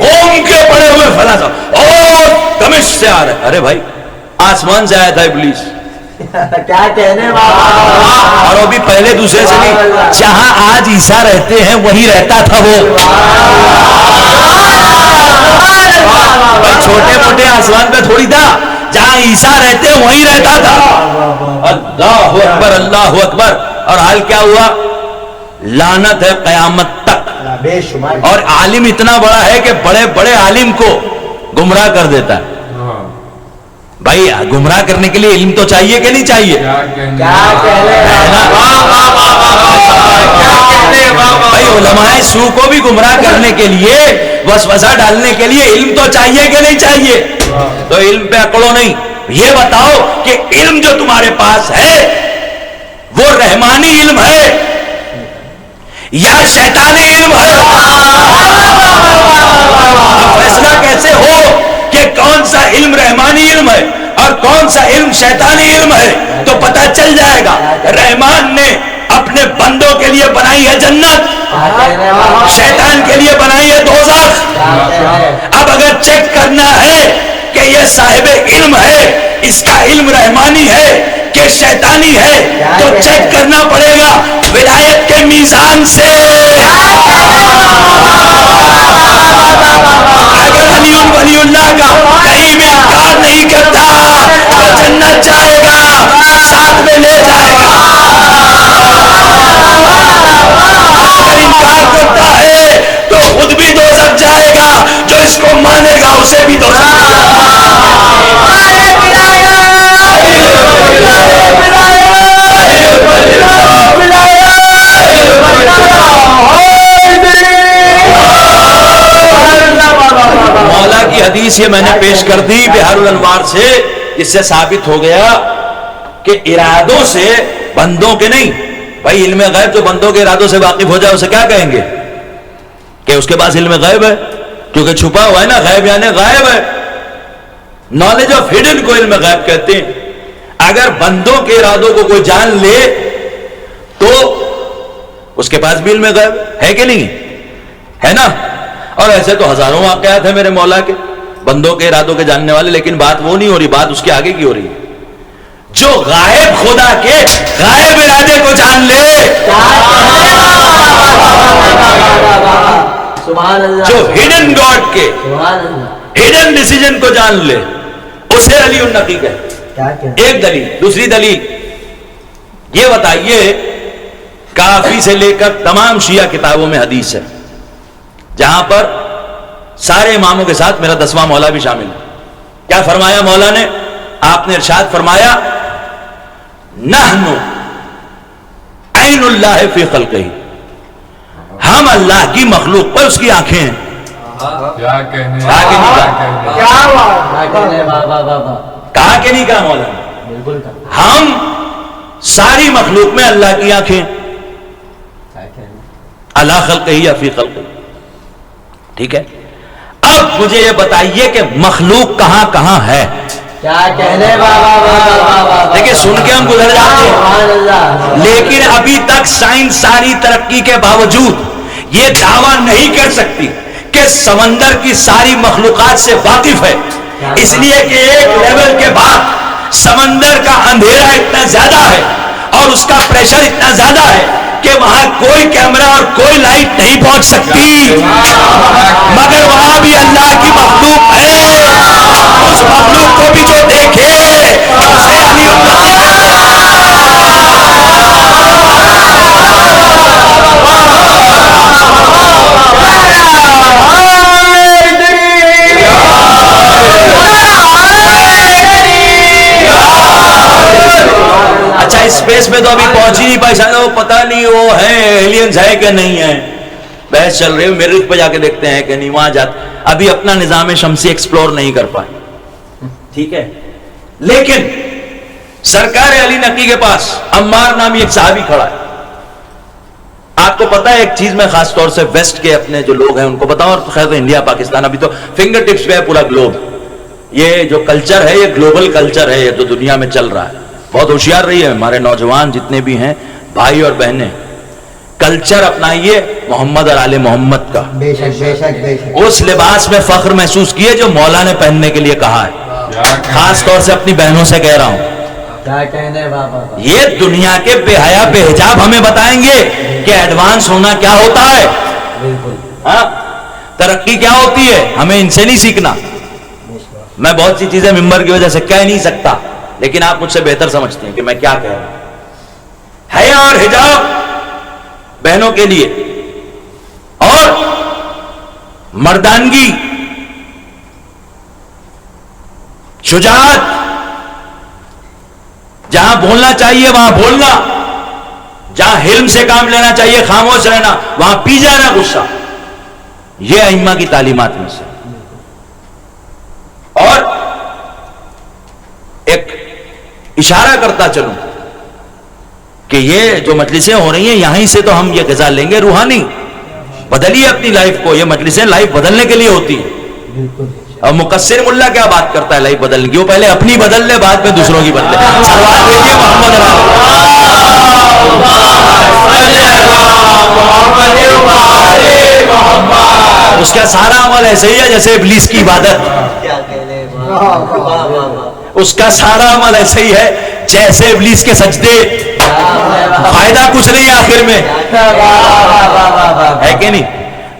قوم کے پڑے ہوئے فلاں صاحب اور دمشق سے آ رہے۔ ارے بھائی آسمان سے آیا تھا ابلیس، کیا کہنے بابا، اور وہ بھی پہلے دوسرے سے نہیں، جہاں آج عیسیٰ رہتے ہیں وہی رہتا تھا وہ۔ بھائی چھوٹے موٹے آسمان پہ تھوڑی تھا، جہاں عیسیٰ رہتے ہیں وہی رہتا تھا۔ اللہ اکبر، اللہ اکبر۔ اور حال کیا ہوا؟ لعنت ہے قیامت تک۔ بے شمار اور عالم اتنا بڑا ہے کہ بڑے بڑے عالم کو گمراہ کر دیتا ہے۔ بھائی گمراہ کرنے کے لیے علم تو چاہیے کہ نہیں چاہیے؟ کیا کہنے بھائی علماء سو کو بھی گمراہ کرنے کے لیے، وسوسہ ڈالنے کے لیے علم تو چاہیے کہ نہیں چاہیے؟ تو علم پہ اکڑو نہیں، یہ بتاؤ کہ علم جو تمہارے پاس ہے وہ رحمانی علم ہے یا شیطانی علم ہے؟ اب فیصلہ کیسے ہو کہ کون سا علم رحمانی علم ہے اور کون سا علم شیطانی علم ہے؟ تو پتہ چل جائے گا۔ رحمان نے اپنے بندوں کے لیے بنائی ہے جنت، شیطان کے لیے بنائی ہے دوزخ۔ اب اگر چیک کرنا ہے کہ یہ صاحب علم ہے، اس کا علم رحمانی ہے کہ شیطانی ہے، تو چیک کرنا پڑے گا ولایت کے میزان سے۔ اگر علی ولی اللہ کا کہیں بھی انکار نہیں کرتا تو جنت جائے گا، ساتھ میں لے جائے گا۔ اگر انکار کرتا ہے تو خود بھی دوزخ جائے گا، جو اس کو مانے گا اسے بھی دوزخ جائے گا۔ مولا کی حدیث یہ میں نے پیش کر دی بہار الانوار سے، اس سے ثابت ہو گیا کہ ارادوں سے بندوں کے نہیں، بھائی علم غیب جو بندوں کے ارادوں سے واقف ہو جائے اسے کیا کہیں گے؟ کہ اس کے پاس علم غیب ہے، کیونکہ چھپا ہوا ہے نا، غیب یعنی غائب ہے۔ نالج آف ہڈن کو علم غیب کہتے ہیں۔ اگر بندوں کے ارادوں کو کوئی جان لے تو اس کے پاس بھی علم غیب ہے کہ نہیں ہے نا؟ اور ایسے تو ہزاروں واقعات ہیں میرے مولا کے بندوں کے ارادوں کے جاننے والے، لیکن بات وہ نہیں ہو رہی، بات اس کے آگے کی ہو رہی ہے۔ جو غائب خدا کے غائب ارادے کو جان لے، جو ہڈن گاڈ کے ہڈن ڈیسیجن کو جان لے، اسے علی النقی کہتے ہیں۔ ایک دلیل۔ دوسری دلیل یہ بتائیے، کافی سے لے کر تمام شیعہ کتابوں میں حدیث ہے جہاں پر سارے اماموں کے ساتھ میرا 10واں مولا بھی شامل ہے۔ کیا فرمایا مولا نے؟ آپ نے ارشاد فرمایا نحن عین اللہ فی خلقہ، ہم اللہ کی مخلوق پر اس کی آنکھیں ہیں۔ کہا کہ نہیں کہا مولا نے؟ ہم ساری مخلوق میں اللہ کی آنکھیں، اللہ خلقہ یا فی خلقہ، ٹھیک ہے؟ اب مجھے یہ بتائیے کہ مخلوق کہاں کہاں ہے؟ کیا کہنے بابا، دیکھیں سن کے ہم گزر جاتے ہیں، لیکن ابھی تک سائنس ساری ترقی کے باوجود یہ دعویٰ نہیں کر سکتی کہ سمندر کی ساری مخلوقات سے واقف ہے، اس لیے کہ ایک لیول کے بعد سمندر کا اندھیرا اتنا زیادہ ہے اور اس کا پریشر اتنا زیادہ ہے کہ وہاں کوئی کیمرہ اور کوئی لائٹ نہیں پہنچ سکتی، مگر وہاں بھی اللہ کی مخلوق ہے۔ اس مخلوق کو بھی جو دیکھے اسے علی وہ ہے ایلینز ہے کہ نہیں ہے, بحث چل رہی ہے. مریخ پہ جا کے دیکھتے ہیں کہ نہیں, وہاں جاتے. ابھی اپنا نظام شمسی ایکسپلور نہیں کر پائے, ٹھیک ہے. لیکن سرکار علی نقی کے پاس عمار نامی ایک صحابی کھڑا ہے. آپ کو پتا ہے ایک چیز میں خاص طور سے ویسٹ کے اپنے جو لوگ ہیں ان کو بتاؤں, اور خیر انڈیا پاکستان ابھی تو فنگر ٹپس پہ ہے پورا گلوب. یہ جو کلچر ہے یہ گلوبل کلچر ہے, یہ تو دنیا میں چل رہا ہے. بہت ہوشیار رہی ہے ہمارے نوجوان جتنے بھی ہیں بھائی اور بہنیں, کلچر اپنائیے محمد اور آل محمد کا. بے شک بے شک بے شک. اس لباس میں فخر محسوس کیے جو مولا نے پہننے کے لیے کہا ہے. خاص طور سے اپنی بہنوں سے کہہ رہا ہوں, کیا کہنے بابا. یہ دنیا کے بے حیا بے حجاب ہمیں بتائیں گے کہ ایڈوانس ہونا کیا ہوتا ہے, بالکل. ہاں ترقی کیا ہوتی ہے. ہمیں ان سے نہیں سیکھنا. میں بہت سی چیزیں ممبر کی وجہ سے کہہ نہیں سکتا, لیکن آپ مجھ سے بہتر سمجھتے ہیں کہ میں کیا کہہ رہا ہوں. حیا اور حجاب بہنوں کے لیے, اور مردانگی, شجاعت, جہاں بولنا چاہیے وہاں بولنا, جہاں حلم سے کام لینا چاہیے خاموش رہنا, وہاں پی جانا غصہ. یہ ائمہ کی تعلیمات میں سے. اور ایک اشارہ کرتا چلوں کہ یہ جو مجلسیں ہو رہی ہیں یہیں سے تو ہم یہ غذا لیں گے روحانی. بدلیے اپنی لائف کو. یہ مجلسیں لائف بدلنے کے لیے ہوتی ہیں. اور مقصر ملا کیا بات کرتا ہے لائف بدلنے کی, وہ پہلے اپنی بدل لے بعد میں دوسروں کی بدلے. سلوات بھیجیے محمد اس کا سارا عمل ایسے ہی ہے جیسے ابلیس کی عبادت. کیا کہنے بابا. اس کا سارا عمل ایسے ہی ہے جیسے ابلیس کے سجدے. فائدہ کچھ نہیں آخر میں, ہے کہ نہیں.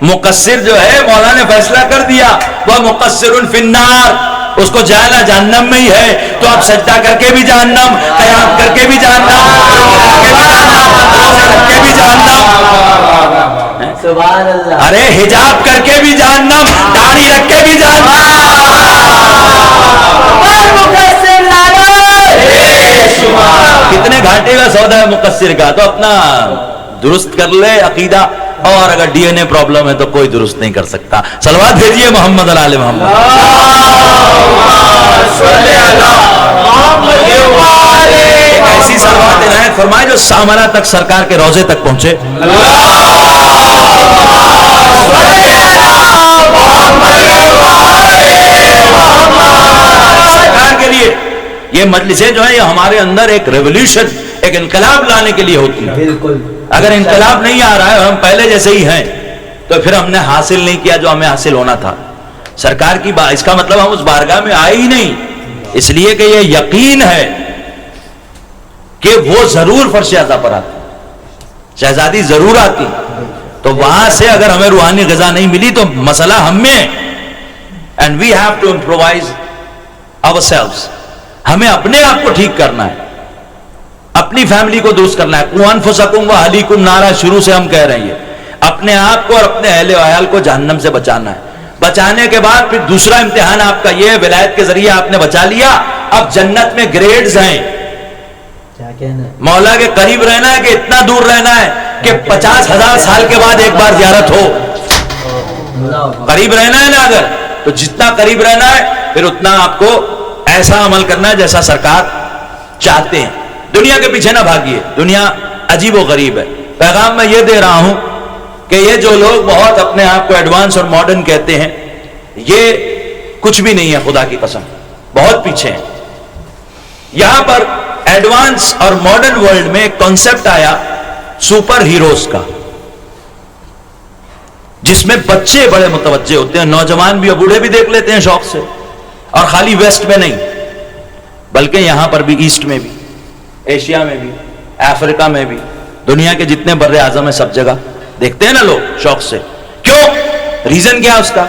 مقصر جو ہے مولا نے فیصلہ کر دیا وہ مقصر فی النار, اس کو جانا جہنم میں ہی ہے. تو آپ سجدہ کر کے بھی جہنم, قیام کر کے بھی جہنم, کر کے بھی جہنم, سبحان اللہ. ارے حجاب کر کے بھی جہنم, داڑھی رکھ کے بھی جہنم. کتنے گھاٹے کا سودا ہے مقصر کا. تو اپنا درست کر لے عقیدہ, اور اگر ڈی این اے پرابلم ہے تو کوئی درست نہیں کر سکتا. صلوات بھیجیے محمد علی محمد. ایسی صلوات عنایت فرمائے جو سامرا تک سرکار کے روضے تک پہنچے. سرکار کے لیے یہ مجلسیں جو ہیں یہ ہمارے اندر ایک ریولیوشن, ایک انقلاب لانے کے لیے ہوتی ہے. بالکل. اگر انقلاب نہیں آ رہا ہے اور ہم پہلے جیسے ہی ہیں تو پھر ہم نے حاصل نہیں کیا جو ہمیں حاصل ہونا تھا. سرکار کی اس کا مطلب ہم اس بارگاہ میں آئے ہی نہیں, اس لیے کہ یہ یقین ہے کہ وہ ضرور فرش اعضا پر آتی, شہزادی ضرور آتی. تو وہاں سے اگر ہمیں روحانی غذا نہیں ملی تو مسئلہ ہم میں. And we have to improvise ourselves. ہمیں اپنے آپ کو ٹھیک کرنا ہے, اپنی فیملی کو درست کرنا ہے. قوا انفسکم واہلیکم نارا, شروع سے ہم کہہ رہے ہیں اپنے آپ کو اور اپنے اہل و عیال کو جہنم سے بچانا ہے. بچانے کے بعد پھر دوسرا امتحان آپ کا یہ, ولایت کے ذریعے آپ نے بچا لیا, اب جنت میں گریڈز ہیں. کیا کہنا. مولا کے قریب رہنا ہے کہ اتنا دور رہنا ہے کہ 50,000 سال کے بعد ایک بار زیارت ہو. قریب رہنا ہے نا, اگر تو جتنا قریب رہنا ہے پھر اتنا آپ کو ایسا عمل کرنا ہے جیسا سرکار چاہتے ہیں. دنیا کے پیچھے نہ بھاگیے, دنیا عجیب و غریب ہے. پیغام میں یہ دے رہا ہوں کہ یہ جو لوگ بہت اپنے آپ کو ایڈوانس اور ماڈرن کہتے ہیں یہ کچھ بھی نہیں ہے, خدا کی قسم بہت پیچھے ہیں. یہاں پر ایڈوانس اور ماڈرن ورلڈ میں ایک کانسیپٹ آیا سپر ہیروز کا, جس میں بچے بڑے متوجہ ہوتے ہیں, نوجوان بھی اور بوڑھے بھی دیکھ لیتے ہیں شوق سے. اور خالی ویسٹ میں نہیں بلکہ یہاں پر بھی, ایسٹ میں بھی, ایشیا میں بھی, افریقہ میں بھی, دنیا کے جتنے بر اعظم ہیں سب جگہ دیکھتے ہیں نا لوگ شوق سے. کیوں؟ ریزن کیا اس کا؟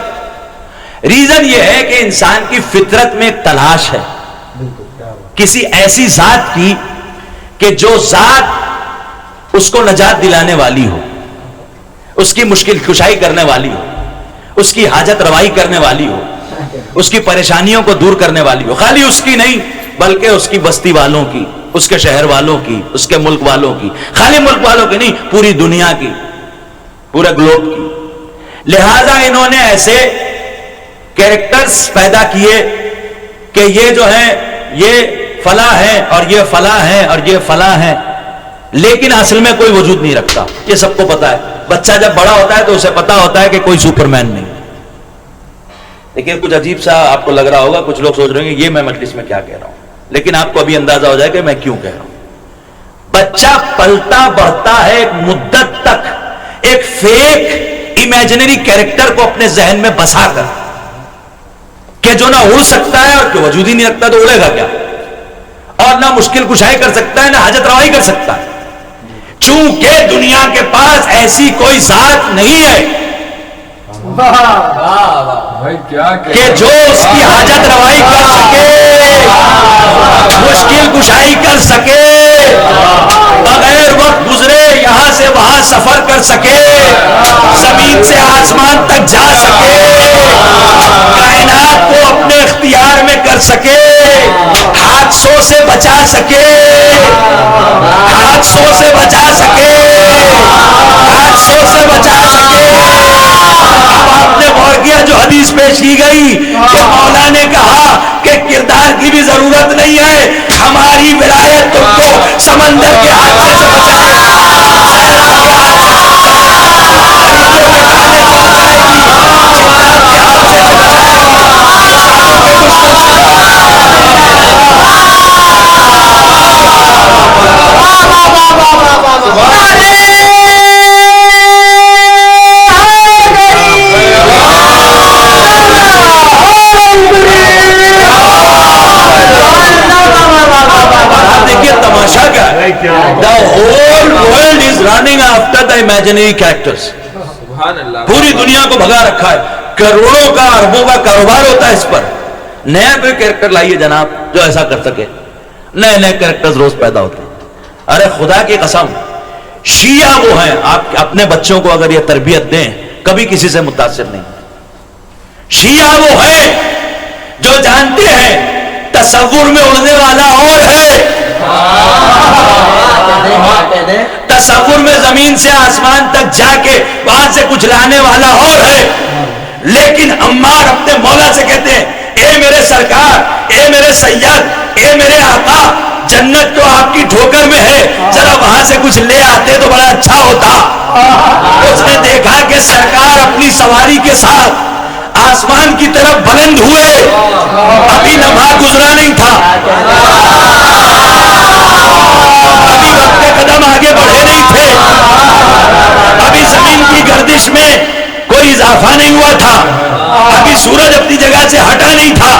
ریزن یہ ہے کہ انسان کی فطرت میں ایک تلاش ہے کسی ایسی ذات کی کہ جو ذات اس کو نجات دلانے والی ہو, اس کی مشکل کشائی کرنے والی ہو, اس کی حاجت روائی کرنے والی ہو, اس کی پریشانیوں کو دور کرنے والی ہو. خالی اس کی نہیں بلکہ اس کی بستی والوں کی, اس کے شہر والوں کی، اس کے ملک والوں کی، خالی ملک والوں کی نہیں، پوری دنیا کی، پورے گلوب کی. لہذا انہوں نے ایسے کیریکٹرز پیدا کیے کہ یہ جو ہیں یہ فلاں ہیں اور یہ فلاں ہیں اور یہ فلاں ہیں، لیکن اصل میں کوئی وجود نہیں رکھتا. یہ سب کو پتا ہے. بچہ جب بڑا ہوتا ہے تو اسے پتا ہوتا ہے کہ کوئی سپرمین نہیں. لیکن کچھ عجیب سا آپ کو لگ رہا ہوگا، کچھ لوگ سوچ رہے ہیں کہ یہ میں مجلس میں کیا کہہ رہا ہوں، لیکن آپ کو ابھی اندازہ ہو جائے کہ میں کیوں کہہ رہا ہوں. بچہ پلتا بڑھتا ہے ایک مدت تک ایک فیک امیجنری کیریکٹر کو اپنے ذہن میں بسا کر کہ جو نہ اڑ سکتا ہے اور کہ وجود ہی نہیں رکھتا تو اڑے گا کیا، اور نہ مشکل کشائی کر سکتا ہے نہ حاجت روائی کر سکتا ہے. چونکہ دنیا کے پاس ایسی کوئی ذات نہیں ہے کہ جو اس کی حاجت روائی کر سکے، مشکل کشائی کر سکے، بغیر وقت گزرے یہاں سے وہاں سفر کر سکے، زمین سے آسمان تک جا سکے، کائنات کو اپنے اختیار میں کر سکے، حادثوں سے بچا سکے، حادثوں سے بچا سکے، حادثوں سے بچا سکے. اب آپ نے غور کیا جو حدیث پیش کی گئی کہ مولا نے کہا کہ کردار کی بھی ضرورت نہیں ہے، ہماری ولایت تم کو سمندر کے حادثے سے بچائے گی، The whole world is running after the imaginary characters. پوری دنیا کو بھگا رکھا ہے، کروڑوں کا اربوں کا کاروبار ہوتا ہے اس پر. نیا کوئی کیریکٹر لائیے جناب جو ایسا کر سکے. نئے نئے کیریکٹرز روز پیدا ہوتے ہیں. ارے خدا کی قسم، شیعہ وہ ہیں، آپ اپنے بچوں کو اگر یہ تربیت دیں کبھی کسی سے متاثر نہیں. شیعہ وہ ہیں جو جانتے ہیں تصور میں اڑنے والا اور ہے، تصور میں زمین سے آسمان تک جا کے وہاں سے کچھ لانے والا اور ہے. لیکن عمار اپنے مولا سے کہتے ہیں اے میرے سرکار، اے میرے سید، اے میرے آقا، جنت تو آپ کی ٹھوکر میں ہے، ذرا وہاں سے کچھ لے آتے تو بڑا اچھا ہوتا. اس نے دیکھا کہ سرکار اپنی سواری کے ساتھ آسمان کی طرف بلند ہوئے، ابھی لمحہ گزرا نہیں تھا، ابھی وقت قدم آگے بڑھے نہیں تھے، ابھی زمین کی گردش میں کوئی اضافہ نہیں ہوا تھا، ابھی سورج اپنی جگہ سے ہٹا نہیں تھا،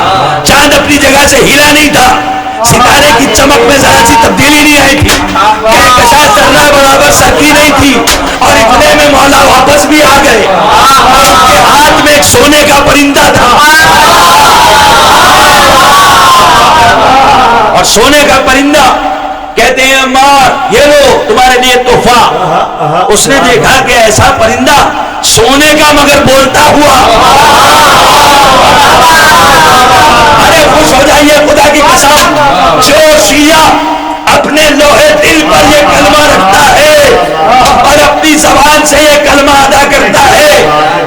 چاند اپنی جگہ سے ہلا نہیں تھا، ستارے کی چمک میں ذرا سی تبدیلی نہیں آئی تھی، کہکشاں ذرہ برابر سرکی نہیں تھی، اور اتنے میں مولا واپس بھی آ گئے اور ان کے ہاتھ میں ایک سونے کا پرندہ تھا، اور سونے کا پرندہ کہتے ہیں عمار یہ لو تمہارے لیے تحفہ. اس نے دیکھا کہ ایسا پرندہ سونے کا مگر بولتا ہوا. ارے خوش ہو جائیے خدا کی قسم، جو شیعہ اپنے لوہے دل پر یہ کلمہ رکھتا ہے اور اپنی زبان سے یہ کلمہ ادا کرتا ہے،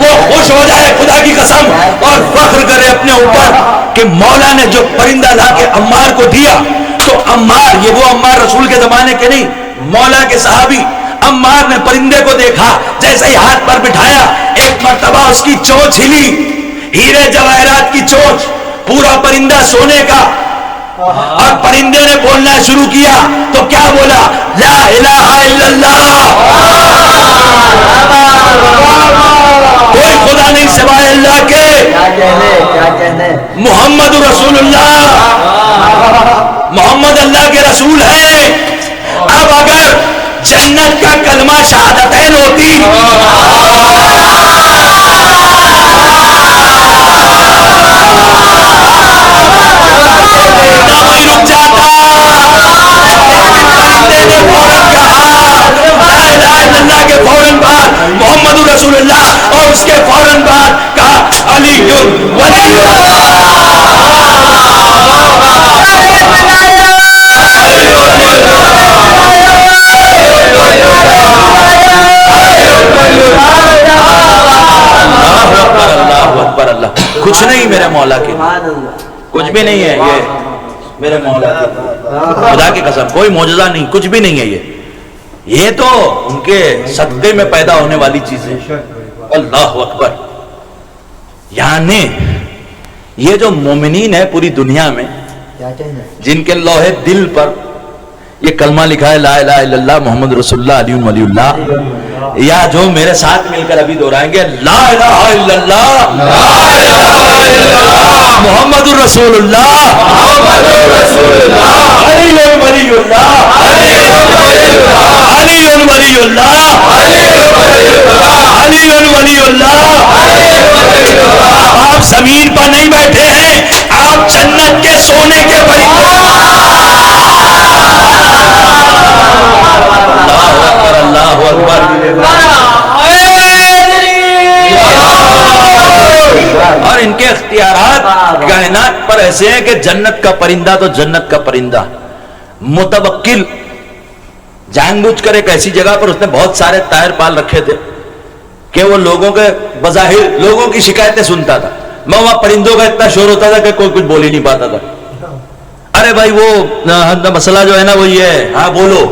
وہ خوش ہو جائے خدا کی قسم اور فخر کرے اپنے اوپر کہ مولا نے جو پرندہ لا کے عمار کو دیا. تو عمار، یہ وہ عمار رسول کے زمانے کے نہیں، مولا کے صحابی، عمار نے پرندے کو دیکھا، جیسے ہی ہاتھ پر بٹھایا ایک مرتبہ اس کی چونچ ہلی، ہیرے جواہرات کی چونچ، پورا پرندہ سونے کا، اور پرندے نے بولنا شروع کیا تو کیا بولا؟ لا الہ الا اللہ، کوئی خدا نہیں سوائے اللہ کے، محمد رسول اللہ، محمد اللہ کے رسول ہیں. اب اگر جنت کا کلمہ شہادتین ہوتی وہیں رک جاتا، لیکن پرندے نے فوراً کہا لا الہ الا اللہ کے فوراً بعد محمد رسول اللہ، اور اس کے فوراً بعد کہا علی ولی اللہ. اللہ اکبر اللہ. کچھ نہیں میرے مولا کے، سبحان اللہ. کچھ بھی نہیں ہے یہ میرے مولا کے، خدا کی قسم کوئی معجزہ نہیں، کچھ بھی نہیں ہے یہ تو ان کے صدقے میں پیدا ہونے والی چیز ہے. اللہ اکبر. یعنی یہ جو مومنین ہے پوری دنیا میں کیا کہنا؟ جن کے لوہے دل پر یہ کلمہ لکھا ہے لا الہ الا اللہ محمد رسول اللہ علی ولی اللہ، یا جو میرے ساتھ مل کر ابھی دہرائیں گے لا الہ الا اللہ محمد رسول اللہ علی ولی اللہ علی ولی اللہ علی ولی اللہ. آپ زمین پر نہیں بیٹھے ہیں، آپ جنت کے سونے کے پرندے. اللہ اکبر. اور ان کے اختیارات کائنات پر ایسے ہیں کہ جنت کا پرندہ تو جنت کا پرندہ متوکل جان بوجھ کر ایک ایسی جگہ پر اس نے بہت سارے طائر پال رکھے تھے کہ وہ لوگوں کے بظاہر لوگوں کی شکایتیں سنتا تھا. میں وہاں پرندوں کا اتنا شور ہوتا تھا کہ کوئی کچھ بول ہی نہیں پاتا تھا. ارے بھائی وہ مسئلہ جو ہے نا وہ یہ ہے، ہاں بولو.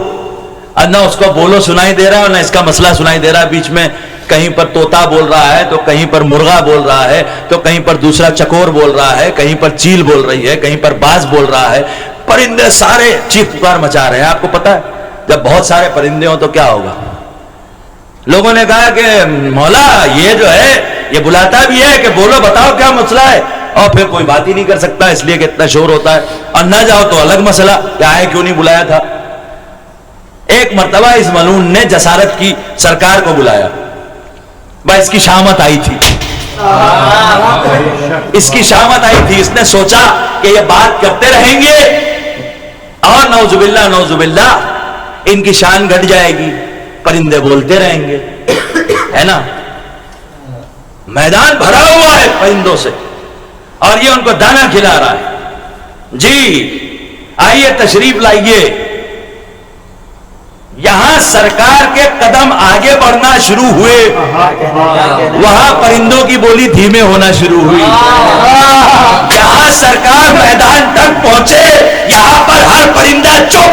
نہ اس کو بولو سنائی دے رہا ہے، نہ اس کا مسئلہ سنائی دے رہا ہے. بیچ میں کہیں پر طوطا بول رہا ہے تو کہیں پر مرغا بول رہا ہے تو کہیں پر دوسرا چکور بول رہا ہے، کہیں پر چیل بول رہی ہے، کہیں پر باز بول رہا ہے. پرندے سارے چیخ پکار مچا رہے ہیں. آپ کو پتا ہے جب بہت سارے پرندے ہوں تو کیا ہوگا؟ لوگوں نے کہا کہ مولا یہ جو ہے یہ بلاتا بھی ہے کہ بولو بتاؤ کیا مسئلہ ہے، اور پھر کوئی بات ہی نہیں کر سکتا اس لیے کہ اتنا شور ہوتا ہے. اور نہ جاؤ تو الگ مسئلہ کہ آئے کیوں نہیں بلایا تھا. ایک مرتبہ اس ملعون نے جسارت کی سرکار کو بلایا. بھائی اس کی شامت آئی تھی، اس کی شامت آئی تھی. اس نے سوچا کہ یہ بات کرتے رہیں گے اور نعوذ باللہ ان کی شان گھٹ جائے گی، پرندے بولتے رہیں گے، ہے نا. میدان بھرا ہوا ہے پرندوں سے اور یہ ان کو دانا کھلا رہا ہے. جی آئیے تشریف لائیے. یہاں سرکار کے قدم آگے بڑھنا شروع ہوئے، وہاں پرندوں کی بولی دھیمے ہونا شروع ہوئی. یہاں سرکار میدان تک پہنچے، یہاں پر ہر پرندہ چپ،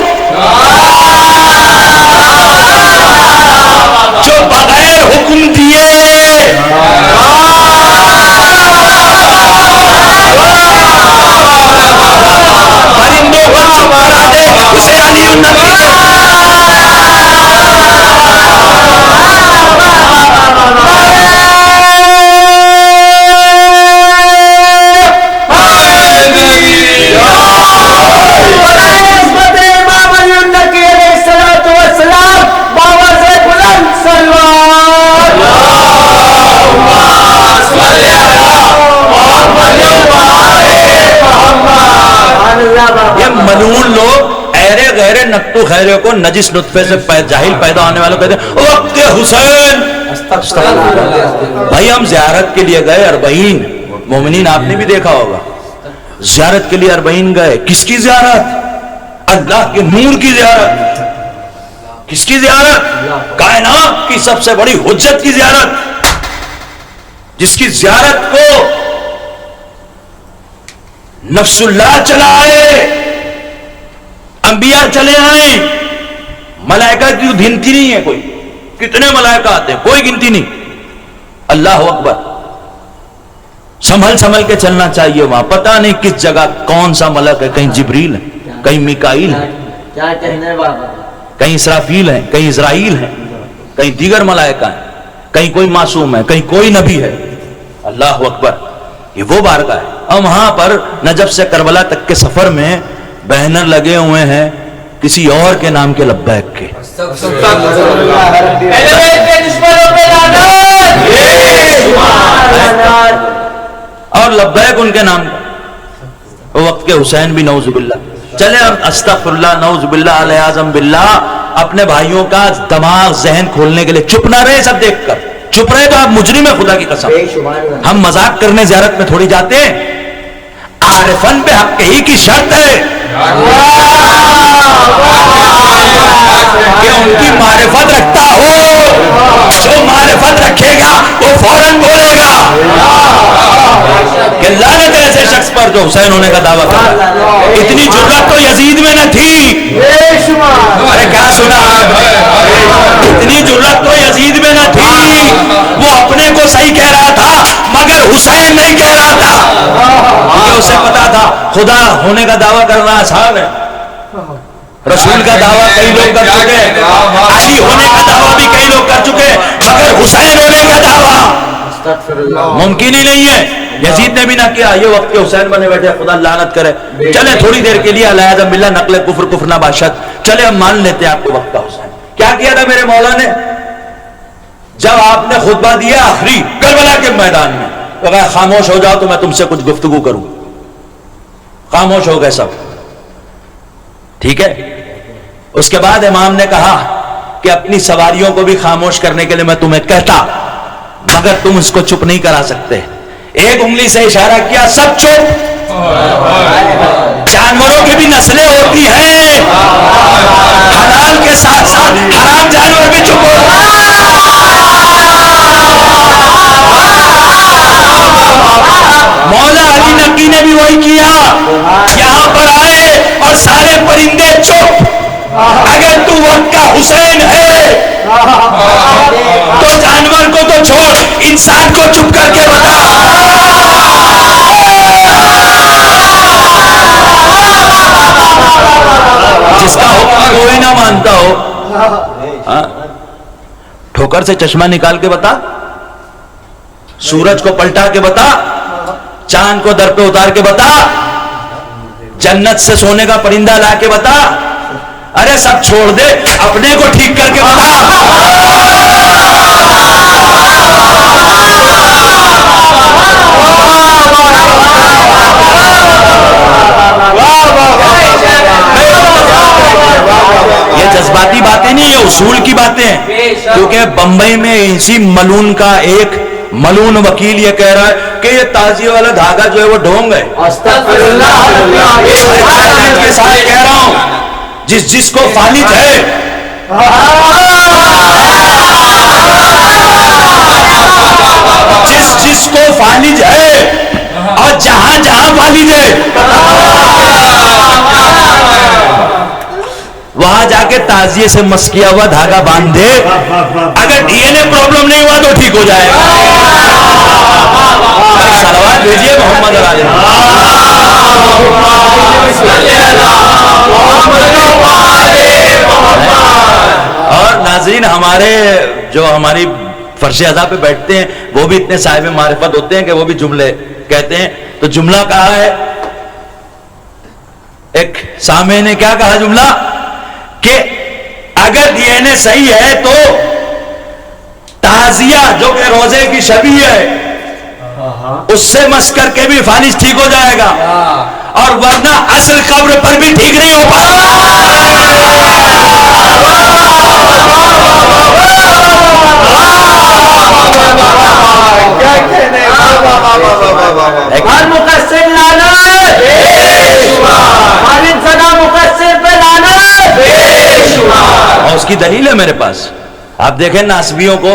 جو بغیر حکم دیے پرندوں کو چپ کرا دے اسے علی النبی ملعون لوگ ایرے غیرے نقطو خیرے کو نجس نطفے سے جاہل پیدا ہونے والوں کہتے ہیں وقت حسین. بھائی ہم زیارت کے لیے گئے اربعین، مومنین آپ نے بھی دیکھا ہوگا زیارت کے لیے اربعین گئے. کس کی زیارت؟ اللہ کے نور کی زیارت. کس کی زیارت؟ کائنات کی سب سے بڑی حجت کی زیارت، جس کی زیارت کو نفس اللہ چلا آئے، انبیاء چلے آئیں. ملائکہ کی گنتی نہیں ہے کوئی، کتنے ملائکہ آتے ہیں کوئی گنتی نہیں. اللہ اکبر. سنبھل کے چلنا چاہیے. وہاں پتہ نہیں کس جگہ کون سا ملک ہے، کہیں جبریل ہے، کہیں میکائیل ہے، کیا کہنا بابا، کہیں اسرافیل ہے، کہیں اسرائیل ہے، کہیں دیگر ملائکہ ہیں، کہیں کوئی معصوم ہے، کہیں کوئی نبی ہے. اللہ اکبر. یہ وہ بارگاہ ہے. اور وہاں پر نجف سے کربلا تک کے سفر میں بینر لگے ہوئے ہیں کسی اور کے نام کے لبیک کے. اور لبیک ان کے نام کا. وقت کے حسین بھی نعوذ باللہ. چلے اب استغفر اللہ نعوذ باللہ علیہ اعظم باللہ. اپنے بھائیوں کا دماغ ذہن کھولنے کے لیے چپ نہ رہے. سب دیکھ کر چپ رہے تو آپ مجرم ہیں خدا کی قسم. ہم مذاق کرنے زیارت میں تھوڑی جاتے ہیں. عارفن پہ حق ہی کی شرط ہے کہ ان کی معرفت رکھتا ہو. جو معرفت رکھے گا وہ فوراً بولے گا کہ لعنت ہے ایسے شخص پر جو حسین ہونے کا دعویٰ کر رہا ہے. اتنی جرأت تو یزید میں نہ تھی. ارے کیا سنا؟ اتنی جرأت تو یزید میں نہ تھی. وہ اپنے کو صحیح کہہ رہا تھا مگر حسین نہیں کہہ رہا تھا، کیونکہ اسے پتا تھا خدا ہونے کا دعویٰ کرنا آسان ہے. رسول کا دعویٰ کئی لوگ کر چکے، علی ہونے کا دعویٰ بھی کئی لوگ کر چکے، مگر حسین ہونے کا دعویٰ ممکن ہی نہیں ہے. یزید نے بھی نہ کیا. یہ وقت کے حسین بنے بیٹھے، خدا لعنت کرے. چلے تھوڑی دیر کے لیے علیہ باللہ نقل کفر نباشت، چلے ہم مان لیتے ہیں آپ کو وقت کا حسین. کیا کیا تھا میرے مولا نے؟ جب آپ نے خطبہ دیا آخری کربلا کے میدان میں، تو کہا خاموش ہو جاؤ تو میں تم سے کچھ گفتگو کروں. خاموش ہو گئے سب. ٹھیک ہے. اس کے بعد امام نے کہا کہ اپنی سواریوں کو بھی خاموش کرنے کے لیے میں تمہیں کہتا، مگر تم اس کو چپ نہیں کرا سکتے. ایک انگلی سے اشارہ کیا، سب چپ. جانوروں کی بھی نسلیں ہوتی ہیں، حلال کے ساتھ ساتھ حرام جانور بھی چپ ہو. مولا علی نقی نے بھی وہی کیا. یہاں پر آئے اور سارے پرندے چپ. اگر تو وقت کا حسین ہے تو جانور کو تو چھوڑ، انسان کو چپ کر کے بتا. جس کا حکم کوئی نہ مانتا ہو، ٹھوکر سے چشمہ نکال کے بتا، سورج کو پلٹا کے بتا، چاند کو در پہ اتار کے بتا، جنت سے سونے کا پرندہ لا کے بتا. ارے سب چھوڑ دے، اپنے کو ٹھیک کر کے بتا. یہ جذباتی باتیں نہیں، یہ اصول کی باتیں ہیں. کیونکہ بمبئی میں اسی ملون کا ایک ملون وکیل یہ کہہ رہا ہے کہ یہ تازیہ والا دھاگا جو ہے وہ ڈھونگ ہے. کے ساتھ کہہ رہا ہوں، جس کو فالج ہے، جس کو فالج ہے اور جہاں فالج ہے وہاں جا کے تازیے سے مس کیا ہوا دھاگا باندھ دے. اگر ڈی این اے پرابلم نہیں ہوا تو ٹھیک ہو جائے گا. سلوات بھیجیے محمد علی. اور ناظرین، ہمارے جو ہماری فرش ادا پہ بیٹھتے ہیں وہ بھی اتنے صاحب معرفت ہوتے ہیں کہ وہ بھی جملے کہتے ہیں. تو جملہ کہا ہے، ایک سامع نے کیا کہا جملہ کہ اگر ڈی این اے صحیح ہے تو تعزیہ جو کہ روزے کی شبیہ ہے اس سے مس کر کے بھی فالج ٹھیک ہو جائے گا، اور ورنہ اصل قبر پر بھی ٹھیک نہیں ہو پائے گا. اور اس کی دلیل ہے میرے پاس. آپ دیکھیں ناسبیوں کو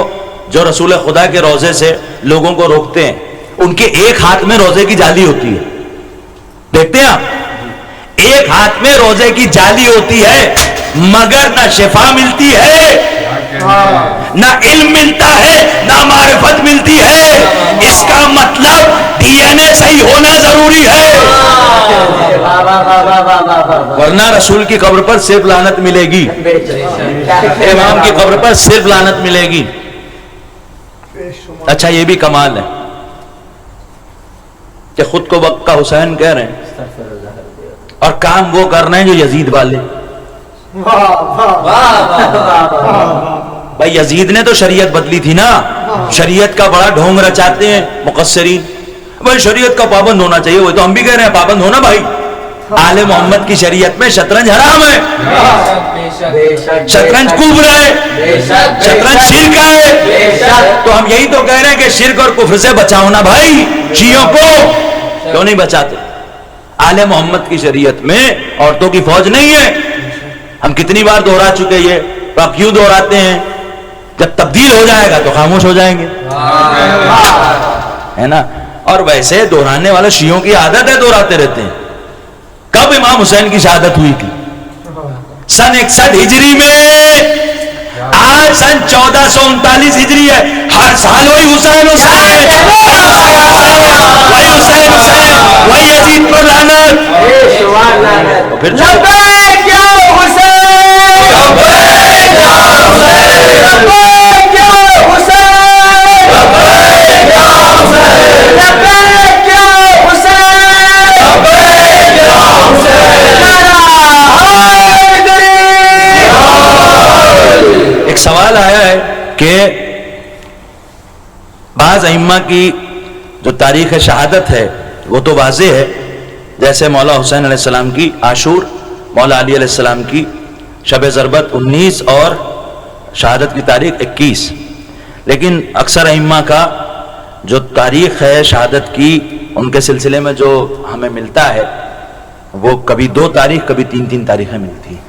جو رسول خدا کے روزے سے لوگوں کو روکتے ہیں، ان کے ایک ہاتھ میں روزے کی جالی ہوتی ہے. دیکھتے ہیں آپ، ایک ہاتھ میں روزے کی جالی ہوتی ہے، مگر نہ شفا ملتی ہے، نہ علم ملتا ہے، نہ معرفت ملتی ہے. اس کا مطلب ڈی این اے صحیح ہونا ضروری ہے، ورنہ رسول کی قبر پر صرف لعنت ملے گی، امام کی قبر پر صرف لعنت ملے گی. اچھا یہ بھی کمال ہے کہ خود کو وقت کا حسین کہہ رہے ہیں اور کام وہ کر رہے ہیں جو یزید والے. بھائی یزید نے تو شریعت بدلی تھی نا، شریعت کا بڑا ڈھونگ رچاتے ہیں مقصرین. بھائی شریعت کا پابند ہونا چاہیے، وہ تو ہم بھی کہہ رہے ہیں پابند ہونا. بھائی آل محمد کی شریعت میں شطرنج حرام ہے، شطرنج کفر ہے، شطرنج شرک ہے. تو ہم یہی تو کہہ رہے ہیں کہ شرک اور کفر سے بچاؤ نا بھائی. شیعوں کو کیوں نہیں بچاتے؟ آل محمد کی شریعت میں عورتوں کی فوج نہیں ہے. ہم کتنی بار دوہرا چکے یہ, تو آپ کیوں دہراتے ہیں؟ جب تبدیل ہو جائے گا تو خاموش ہو جائیں گے, ہے نا. اور ویسے دہرانے والا شیعوں کی عادت ہے, دہراتے رہتے ہیں. کب امام حسین کی شہادت ہوئی تھی؟ سن 61 ہجری میں. آج سن 1439 ہجری ہے. ہر سال وہی حسین حسین, وہی حسین حسین, وہی یزید پر لعنت. پھر ایک سوال آیا ہے کہ بعض ائمہ کی جو تاریخ شہادت ہے وہ تو واضح ہے, جیسے مولا حسین علیہ السلام کی عاشور, مولا علی علیہ السلام کی شب ضربت 19 اور شہادت کی تاریخ 21. لیکن اکثر ائمہ کا جو تاریخ ہے شہادت کی, ان کے سلسلے میں جو ہمیں ملتا ہے وہ کبھی 2 تاریخ کبھی 3 تاریخیں ملتی ہیں.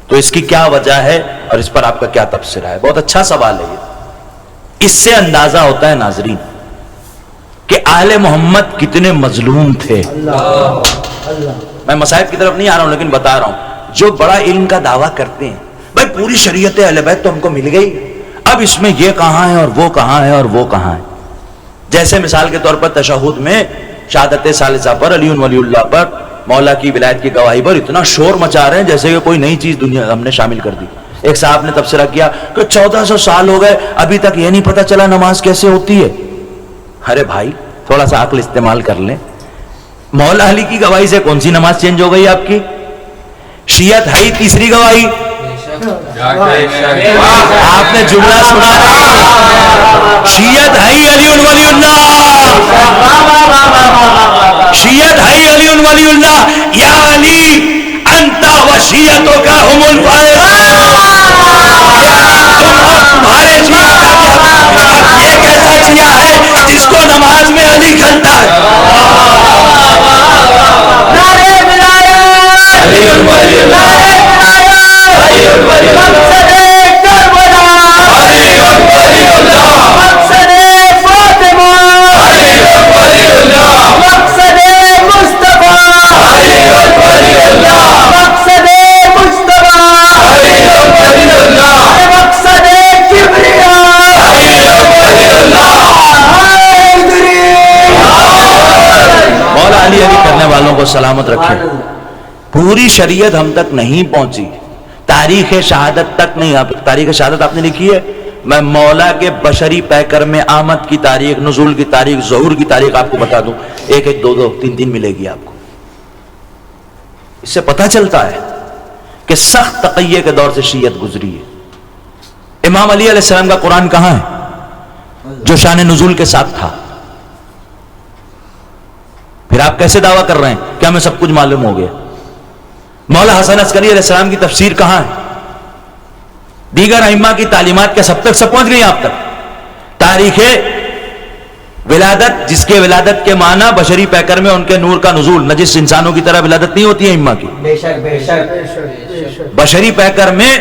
تو اس کی کیا وجہ ہے اور اس پر آپ کا کیا تبصرہ ہے؟ بہت اچھا سوال ہے یہ. اس سے اندازہ ہوتا ہے ناظرین کہ آل محمد کتنے مظلوم تھے. میں مصائب کی طرف نہیں آ رہا ہوں, لیکن بتا رہا ہوں جو بڑا علم کا دعویٰ کرتے ہیں, بھائی پوری شریعت اہل بیت تو ہم کو مل گئی, اب اس میں یہ کہاں ہے اور وہ کہاں ہے اور وہ کہاں ہے. جیسے مثال کے طور پر تشہد میں شہادت ثالثہ پر, علی ولی اللہ پر, مولا کی ولایت کی گواہی پر اتنا شور مچا رہے ہیں جیسے کہ کوئی نئی چیز دنیا ہم نے شامل کر دی. ایک صاحب نے تبصرہ کیا کہ 1400 سال ہو گئے ابھی تک یہ نہیں پتا چلا نماز کیسے ہوتی ہے. ارے بھائی تھوڑا سا عقل استعمال کر لیں. مولا علی کی گواہی سے کون سی نماز چینج ہو گئی آپ کی؟ شیعت ہے تیسری گواہی. آپ نے جملہ سنا, شیعت ہے علی ولی اللہ, شیعت ہے علی ولی اللہ, یا علی انت و شیعتوں کا ہم الفائزون. تم اور تمہارے شیعہ ایک ایسا شیعہ ہے جس کو نماز میں علی کھلتا ہے. علی علی کرنے والوں کو سلامت رکھے. پوری شریعت ہم تک نہیں پہنچی, تاریخ شہادت تک نہیں. تاریخ شہادت آپ نے لکھی ہے, میں مولا کے بشری پیکر میں آمد کی تاریخ, نزول کی تاریخ, ظہور کی تاریخ آپ کو بتا دوں, 1 1 2 2 3 3 ملے گی آپ کو. اس سے پتہ چلتا ہے کہ سخت تقیہ کے دور سے شیعت گزری ہے. امام علی علیہ السلام کا قرآن کہاں ہے جو شان نزول کے ساتھ تھا؟ پھر آپ کیسے دعویٰ کر رہے ہیں کہ ہمیں سب کچھ معلوم ہو گیا؟ مولا حسن عسکری علیہ السلام کی تفسیر کہاں ہے؟ دیگر ائمہ کی تعلیمات کیا سب تک سب پہنچ گئی آپ تک؟ تاریخ ولادت, جس کے ولادت کے معنی بشری پیکر میں ان کے نور کا نزول, نجس انسانوں کی طرح ولادت نہیں ہوتی ہے ائمہ کی. بے شک بے شک. بشری پیکر میں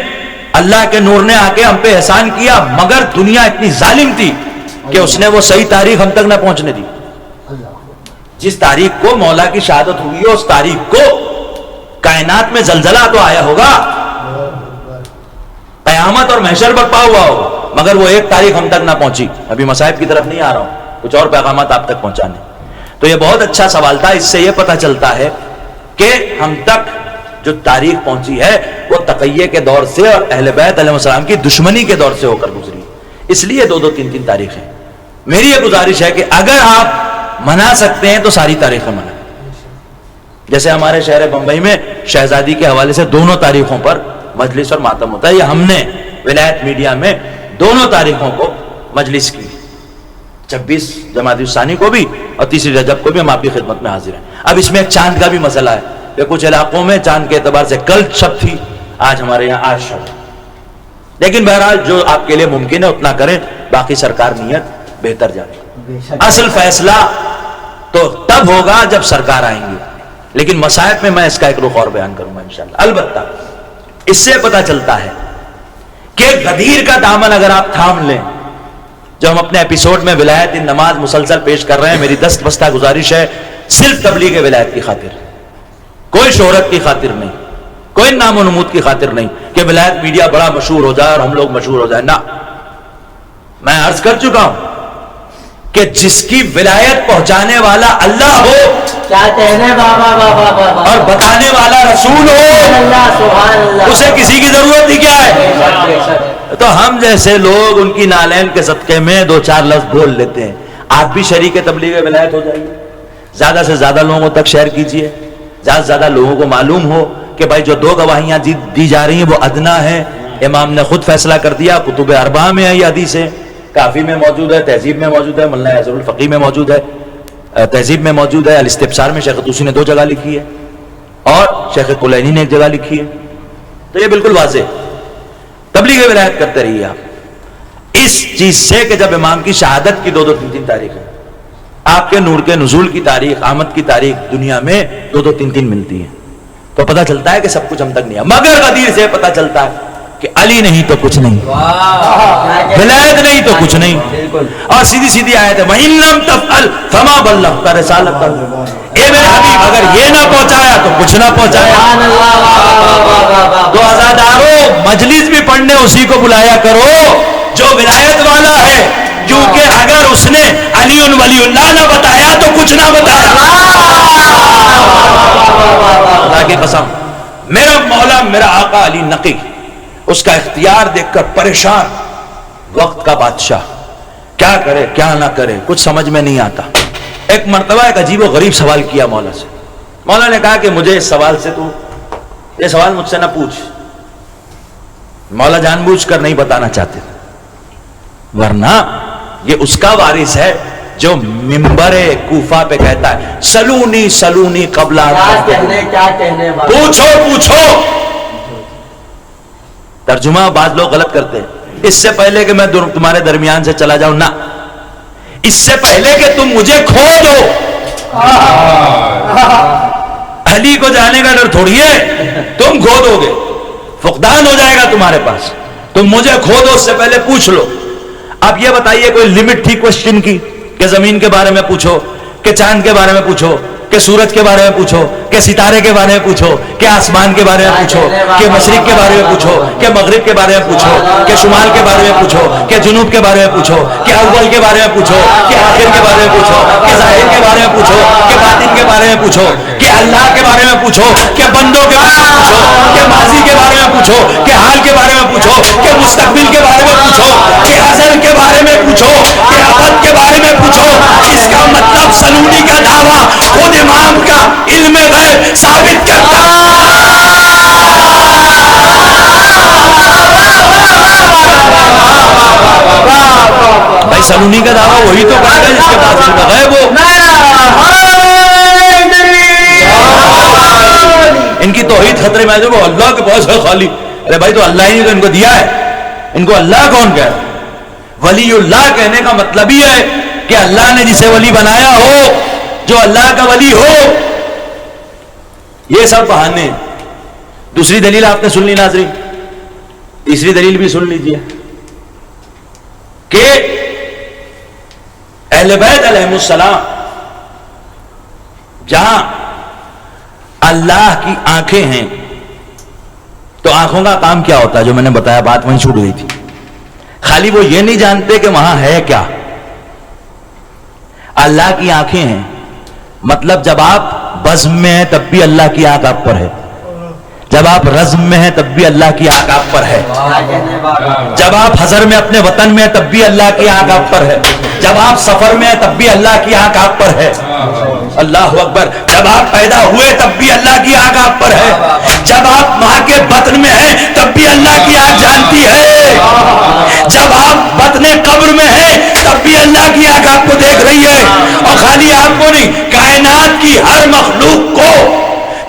اللہ کے نور نے آ کے ہم پہ احسان کیا, مگر دنیا اتنی ظالم تھی کہ اس نے وہ صحیح تاریخ ہم تک نہ پہنچنے دی. جس تاریخ کو مولا کی شہادت ہوئی ہے اس تاریخ کو کائنات میں زلزلہ تو آیا ہوگا, قیامت اور محشر برپا ہوا ہوگا, مگر وہ ایک تاریخ ہم تک نہ پہنچی. ابھی مصائب کی طرف نہیں آ رہا ہوں, کچھ اور پیغامات آپ تک پہنچانے. تو یہ بہت اچھا سوال تھا. اس سے یہ پتہ چلتا ہے کہ ہم تک جو تاریخ پہنچی ہے وہ تقیہ کے دور سے اور اہل بیت علیہ السلام کی دشمنی کے دور سے ہو کر گزری. اس لیے 2 2 3 3 تاریخیں. میری یہ گزارش ہے کہ اگر آپ منا سکتے ہیں تو ساری تاریخیں منائیں. جیسے ہمارے شہر بمبئی میں شہزادی کے حوالے سے دونوں تاریخوں پر مجلس اور ماتم ہوتا ہے. یہ ہم نے ولایت میڈیا میں دونوں تاریخوں کو مجلس کی, 26 جمادی الثانی کو بھی اور 3 رجب کو بھی ہم آپ کی خدمت میں حاضر ہیں. اب اس میں ایک چاند کا بھی مسئلہ ہے کہ کچھ علاقوں میں چاند کے اعتبار سے کل شب تھی, آج ہمارے یہاں آج شب. لیکن بہرحال جو آپ کے لیے ممکن ہے اتنا کریں, باقی سرکار نیت بہتر جانے. اصل فیصلہ تو تب ہوگا جب سرکار آئیں گے. لیکن مسائب میں میں اس کا ایک رخ اور بیان کروں گا انشاءاللہ. البتہ اس سے پتہ چلتا ہے کہ غدیر کا دامن اگر آپ تھام لیں، جو ہم اپنے ایپیسوڈ میں ولایت نماز مسلسل پیش کر رہے ہیں، میری دست بستہ گزارش ہے صرف تبلیغ ولایت کی خاطر، کوئی شہرت کی خاطر نہیں، کوئی نام و نمود کی خاطر نہیں کہ ولایت میڈیا بڑا مشہور ہو جائے اور ہم لوگ مشہور ہو جائیں. نہ، میں عرض کر چکا ہوں کہ جس کی ولایت پہنچانے والا اللہ ہو کیا کہنے بابا بابا بابا اور بتانے والا رسول ہو، سبحان اللہ. اسے کسی کی ضرورت ہی کیا ہے؟ بے شک. تو ہم جیسے لوگ ان کی نالین کے صدقے میں دو چار لفظ بول لیتے ہیں. آپ بھی شریک تبلیغ ولایت ہو جائیے، زیادہ سے زیادہ لوگوں تک شیئر کیجئے، زیادہ سے زیادہ لوگوں کو معلوم ہو کہ بھائی جو 2 گواہیاں دی جا رہی ہیں وہ ادنا ہے. امام نے خود فیصلہ کر دیا، کتب اربعہ میں ہے یہ حدیث ہے، کافی میں موجود ہے، تہذیب میں موجود ہے، ملا عزر الفقی میں موجود ہے، تہذیب میں موجود ہے، الاستبصار میں شیخ طوسی نے 2 جگہ لکھی ہے اور شیخ کلینی نے 1 جگہ لکھی ہے. تو یہ بالکل واضح. تبلیغ ولایت کرتے رہیے آپ اس چیز سے کہ جب امام کی شہادت کی 2-2 3-3 تاریخ ہے، آپ کے نور کے نزول کی تاریخ، آمد کی تاریخ دنیا میں 2-2 3-3 ملتی ہے، تو پتہ چلتا ہے کہ سب کچھ ہم تک نہیں ہے. مگر غدیر سے پتہ چلتا ہے کہ علی نہیں تو کچھ نہیں، ولایت نہیں تو کچھ نہیں. اور سیدھی سیدھی آیت ہے وَإِن لَمْ تَفْعَلْ فَمَا بَلَّغْتَ رِسَالَتَهُ. اے میرے حبیب اگر یہ نہ پہنچایا تو کچھ نہ پہنچایا. تو عزادارو مجلس بھی پڑھنے اسی کو بلایا کرو جو ولایت والا ہے، کیونکہ اگر اس نے علی ولی اللہ نہ بتایا تو کچھ نہ بتایا. اللہ کی قسم، میرا مولا میرا آقا علی نقی، اس کا اختیار دیکھ کر پریشان، وقت کا بادشاہ، کیا کرے کیا نہ کرے کچھ سمجھ میں نہیں آتا. ایک مرتبہ ایک عجیب و غریب سوال کیا مولا سے. مولا نے کہا کہ مجھے اس سوال سے تو یہ سوال مجھ سے نہ پوچھ. مولا جان بوجھ کر نہیں بتانا چاہتے، ورنہ یہ اس کا وارث ہے جو ممبر کوفہ پہ کہتا ہے سلونی سلونی قبل کیا کہنے پوچھو پوچھو. ترجمہ بعض لوگ غلط کرتے ہیں، اس سے پہلے کہ میں تمہارے درمیان سے چلا جاؤں، نہ، اس سے پہلے کہ تم مجھے کھو دو. علی کو جانے کا ڈر تھوڑی ہے، تم کھو دو گے، فقدان ہو جائے گا تمہارے پاس. تم مجھے کھو دو، اس سے پہلے پوچھ لو. اب یہ بتائیے کوئی لمٹ تھی کوشچن کی کہ زمین کے بارے میں پوچھو، کہ چاند کے بارے میں پوچھو، کہ سورج کے بارے میں پوچھو، کہ ستارے کے بارے میں پوچھو، کہ آسمان کے بارے میں پوچھو، کہ مشرق کے بارے میں پوچھو، کہ مغرب کے بارے میں پوچھو، کہ شمال کے بارے میں پوچھو، کہ جنوب کے بارے میں پوچھو، کہ اول کے بارے میں پوچھو، کہ آخر کے بارے میں پوچھو، کہ ظاہر کے بارے میں پوچھو، کہ باطن کے بارے میں پوچھو، کہ اللہ کے بارے میں پوچھو، کہ بندوں کے بارے میں پوچھو، کہ ماضی کے بارے میں پوچھو، کہ حال کے بارے میں پوچھو، کہ مستقبل کے بارے میں پوچھو، کہ ازل کے بارے میں پوچھو، کہ ابد کے بارے میں پوچھو. اس کا مطلب سلونی کا دعویٰ خود امام کا علم غیب ثابت کرتا ہے. بھائی سلونی کا دعویٰ وہی تو کرے گا جس کے پاس علم غیب ہو. ان کی توحید خطرے میں وہ اللہ کے پاس ہے خالی. ارے بھائی تو اللہ ہی نے تو ان کو دیا ہے، ان کو اللہ کون کہہ رہا ہے؟ ولی اللہ کہنے کا مطلب ہی ہے کہ اللہ نے جسے ولی بنایا ہو، جو اللہ کا ولی ہو. یہ سب بہانے ہیں. دوسری دلیل آپ نے سن لی ناظرین، تیسری دلیل بھی سن لیجیے کہ اہل بیت علیہ السلام جہاں اللہ کی آنکھیں ہیں تو آنکھوں کا کام کیا ہوتا ہے؟ جو میں نے بتایا بات وہیں چھوٹ گئی تھی. خالی وہ یہ نہیں جانتے کہ وہاں ہے کیا. اللہ کی آنکھیں ہیں، مطلب جب آپ بزم میں ہیں تب بھی اللہ کی آنکھ آپ پر ہے، جب آپ رزم میں ہیں تب بھی اللہ کی آنکھ آپ پر ہے، جب آپ حضر میں اپنے وطن میں ہیں تب بھی اللہ کی آنکھ آپ پر ہے، جب آپ سفر میں ہیں تب بھی اللہ کی آنکھ آپ پر ہے. اللہ اکبر. جب آپ پیدا ہوئے تب بھی اللہ کی آنکھ آپ پر ہے، جب آپ ماں کے بطن میں ہیں تب بھی اللہ کی آنکھ جانتی ہے، جب آپ بطن قبر میں ہیں تب بھی اللہ کی آنکھ آپ کو دیکھ رہی ہے. اور خالی آپ کو نہیں، کائنات کی ہر مخلوق کو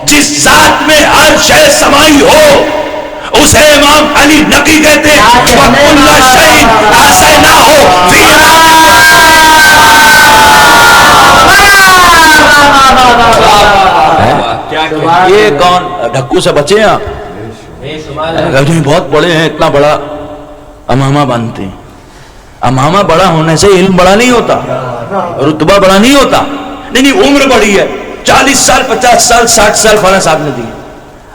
جس ذات میں ہر شے سمائی ہو اسے امام علی نقی کہتے ہیں. وَكُلَّ شَيْءٍ أَحْصَيْنَاهُ فِي یہ کون ڈھکو سے بچے ہیں آپ؟ بہت بڑے ہیں، اتنا بڑا امامہ باندھتے ہیں. امامہ بڑا ہونے سے علم بڑا نہیں ہوتا، رتبہ بڑا نہیں ہوتا. نہیں عمر بڑی ہے، 40 سال 50 سال 60 سال فلاں صاحب نے دی.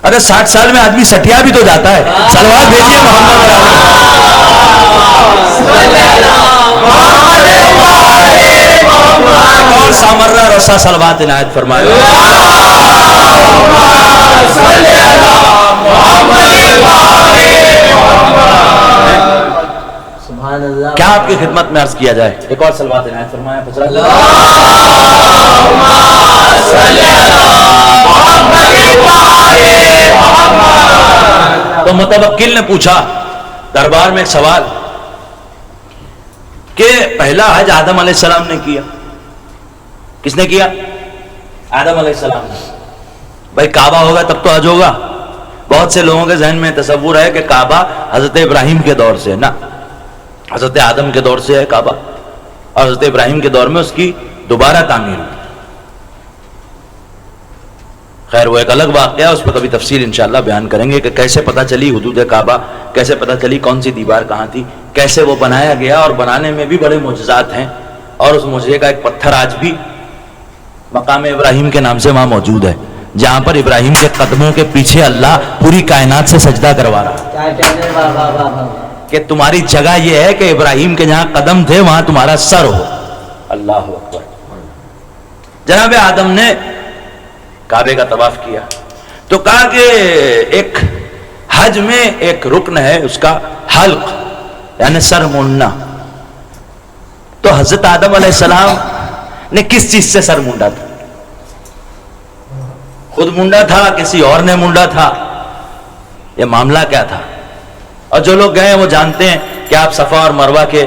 ارے 60 سال میں آدمی سٹیا بھی تو جاتا ہے. صلوات بھیجیے محمد اور سامرہ رسا صلوات عنایت فرمائے. سبحان اللہ. کیا آپ کی خدمت میں عرض کیا جائے؟ ایک اور صلوات عنایت فرمائے. تو متوکل نے پوچھا دربار میں ایک سوال کہ پہلا حج آدم علیہ السلام نے کیا. کس نے کیا؟ آدم علیہ السلام نے. بھائی کعبہ ہوگا تب تو حج ہوگا. بہت سے لوگوں کے ذہن میں تصور ہے کہ کعبہ حضرت ابراہیم کے دور سے ہے. نا، حضرت آدم کے دور سے ہے کعبہ، اور حضرت ابراہیم کے دور میں اس کی دوبارہ تعمیر ہوئی. خیر وہ ایک الگ واقعہ ہے، اس پہ کبھی تفصیل انشاءاللہ بیان کریں گے کہ کیسے پتہ چلی حدود کعبہ، کیسے پتہ چلی کون سی دیوار کہاں تھی، کیسے وہ بنایا گیا. اور بنانے میں بھی بڑے معجزات ہیں، اور اس معجزے کا ایک پتھر آج بھی مقام ابراہیم کے نام سے وہاں موجود ہے، جہاں پر ابراہیم کے قدموں کے پیچھے اللہ پوری کائنات سے سجدہ کروا رہا ہے. کیا کہنے بابا بابا. کہ تمہاری جگہ یہ ہے کہ ابراہیم کے جہاں قدم تھے وہاں تمہارا سر ہو. اللہ اکبر. جناب آدم نے کعبے کا طواف کیا تو کہا کہ ایک حج میں ایک رکن ہے اس کا حلق، یعنی سر مونڈنا. تو حضرت آدم علیہ السلام نے کس چیز سے سر مونڈا تھا؟ خود مونڈا تھا، کسی اور نے مونڈا تھا؟ یہ معاملہ کیا تھا؟ اور جو لوگ گئے ہیں وہ جانتے ہیں کہ آپ صفا اور مروہ کے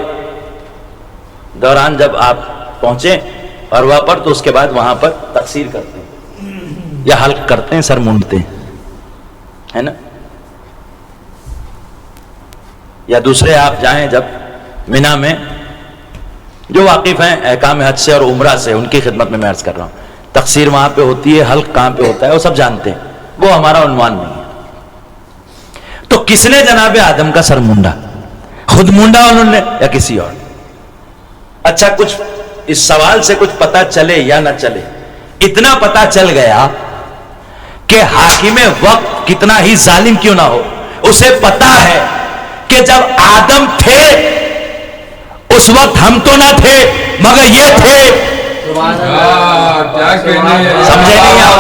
دوران جب آپ پہنچے مروہ پر تو اس کے بعد وہاں پر تقصیر کرتے ہیں یا حلق کرتے ہیں، سر مونڈتے ہیں، ہے نا. یا دوسرے آپ جائیں جب مینا میں، جو واقف ہیں احکام حج سے اور عمرہ سے ان کی خدمت میں عرض کر رہا ہوں، تقصیر وہاں پہ ہوتی ہے، حلق کہاں پہ ہوتا ہے وہ سب جانتے ہیں، وہ ہمارا عنوان نہیں ہے. تو کس نے جناب آدم کا سر مونڈا؟ خود مونڈا انہوں نے یا کسی اور؟ اچھا کچھ اس سوال سے کچھ پتا چلے یا نہ چلے، اتنا پتا چل گیا کہ حاکم وقت کتنا ہی ظالم کیوں نہ ہو، اسے پتا ہے کہ جب آدم تھے اس وقت ہم تو نہ تھے مگر یہ تھے. سمجھے نہیں آپ؟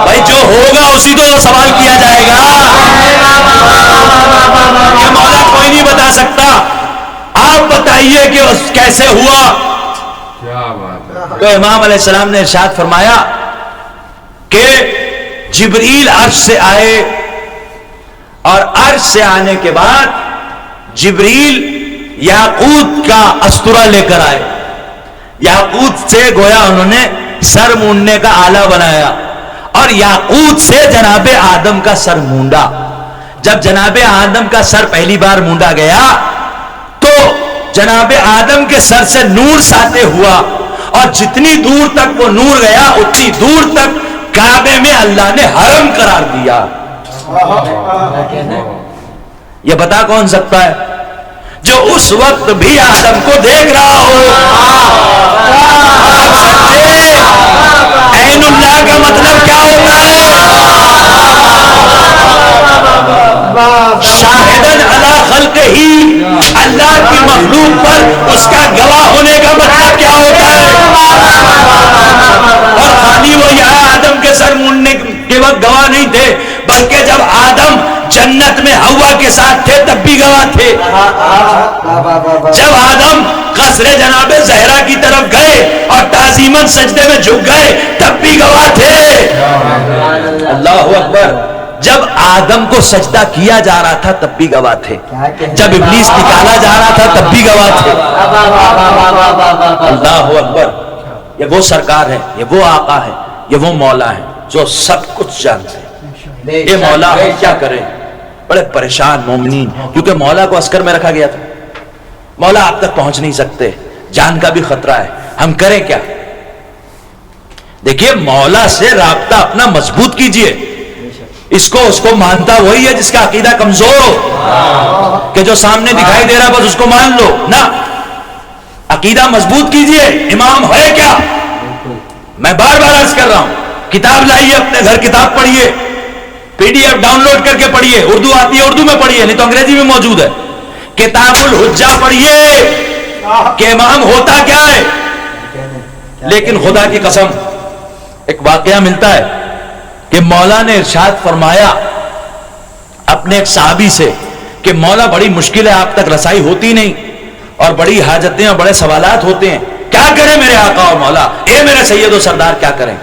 بھائی جو ہوگا اسی تو سوال کیا جائے گا. یہ مولا کوئی نہیں بتا سکتا. آپ بتائیے کہ کیسے ہوا. تو امام علیہ السلام نے ارشاد فرمایا کہ جبریل عرش سے آئے اور عرش سے آنے کے بعد جبریل یاقوت کا استرا لے کر آئے. یاقوت سے گویا انہوں نے سر مونڈنے کا آلہ بنایا اور یاقوت سے جناب آدم کا سر مونڈا. جب جناب آدم کا سر پہلی بار مونڈا گیا تو جناب آدم کے سر سے نور ساطع ہوا اور جتنی دور تک وہ نور گیا اتنی دور تک کعبے میں اللہ نے حرم قرار دیا. یہ بتا کون سکتا ہے؟ جو اس وقت بھی آدم کو دیکھ رہا ہو. عین اللہ کا مطلب کیا ہوتا ہے؟ شاہدن علی خلقہ ہی، اللہ کی مخلوق پر اس کا گواہ ہونے کا مطلب کیا ہوتا ہے؟ اور خالی وہ یہاں آدم کے سر مونڈنے کے وقت گواہ نہیں تھے بلکہ جب آدم جنت میں حوا کے ساتھ تھے تب بھی گواہ تھے. جب آدم قصر جناب زہرا کی طرف گئے اور تعظیماً سجدے میں جھک گئے تب بھی گواہ تھے. اللہ اکبر. جب آدم کو سجدہ کیا جا رہا تھا تب بھی گواہ تھے. جب ابلیس نکالا جا رہا تھا تب بھی گواہ تھے. اللہ اکبر. یہ وہ سرکار ہے، یہ وہ آقا ہے، یہ وہ مولا ہے جو سب کچھ جانتے ہیں. یہ مولا کیا کرے؟ بڑے پریشان مومنین، کیونکہ مولا کو عسکر میں رکھا گیا تھا. مولا آپ تک پہنچ نہیں سکتے، جان کا بھی خطرہ ہے، ہم کریں کیا؟ دیکھیے مولا سے رابطہ اپنا مضبوط کیجئے. اس کو مانتا وہی ہے جس کا عقیدہ کمزور ہو کہ جو سامنے دکھائی دے رہا بس اس کو مان لو نا. عقیدہ مضبوط کیجئے. امام ہے کیا؟ میں بار بار عرض کر رہا ہوں, کتاب لائیے اپنے گھر, کتاب پڑھیے, P D F download کر کے پڑھیے, اردو آتی ہے اردو میں پڑھیے, نہیں تو انگریزی میں موجود ہے. کتاب الحجہ پڑھیے کہ امام ہوتا کیا ہے. لیکن خدا کی قسم ایک واقعہ ملتا ہے کہ مولا نے ارشاد فرمایا اپنے ایک صحابی سے کہ مولا بڑی مشکل ہے, آپ تک رسائی ہوتی نہیں اور بڑی حاجتیں اور بڑے سوالات ہوتے ہیں, کیا کریں میرے آقا اور مولا, اے میرے سید و سردار کیا کریں.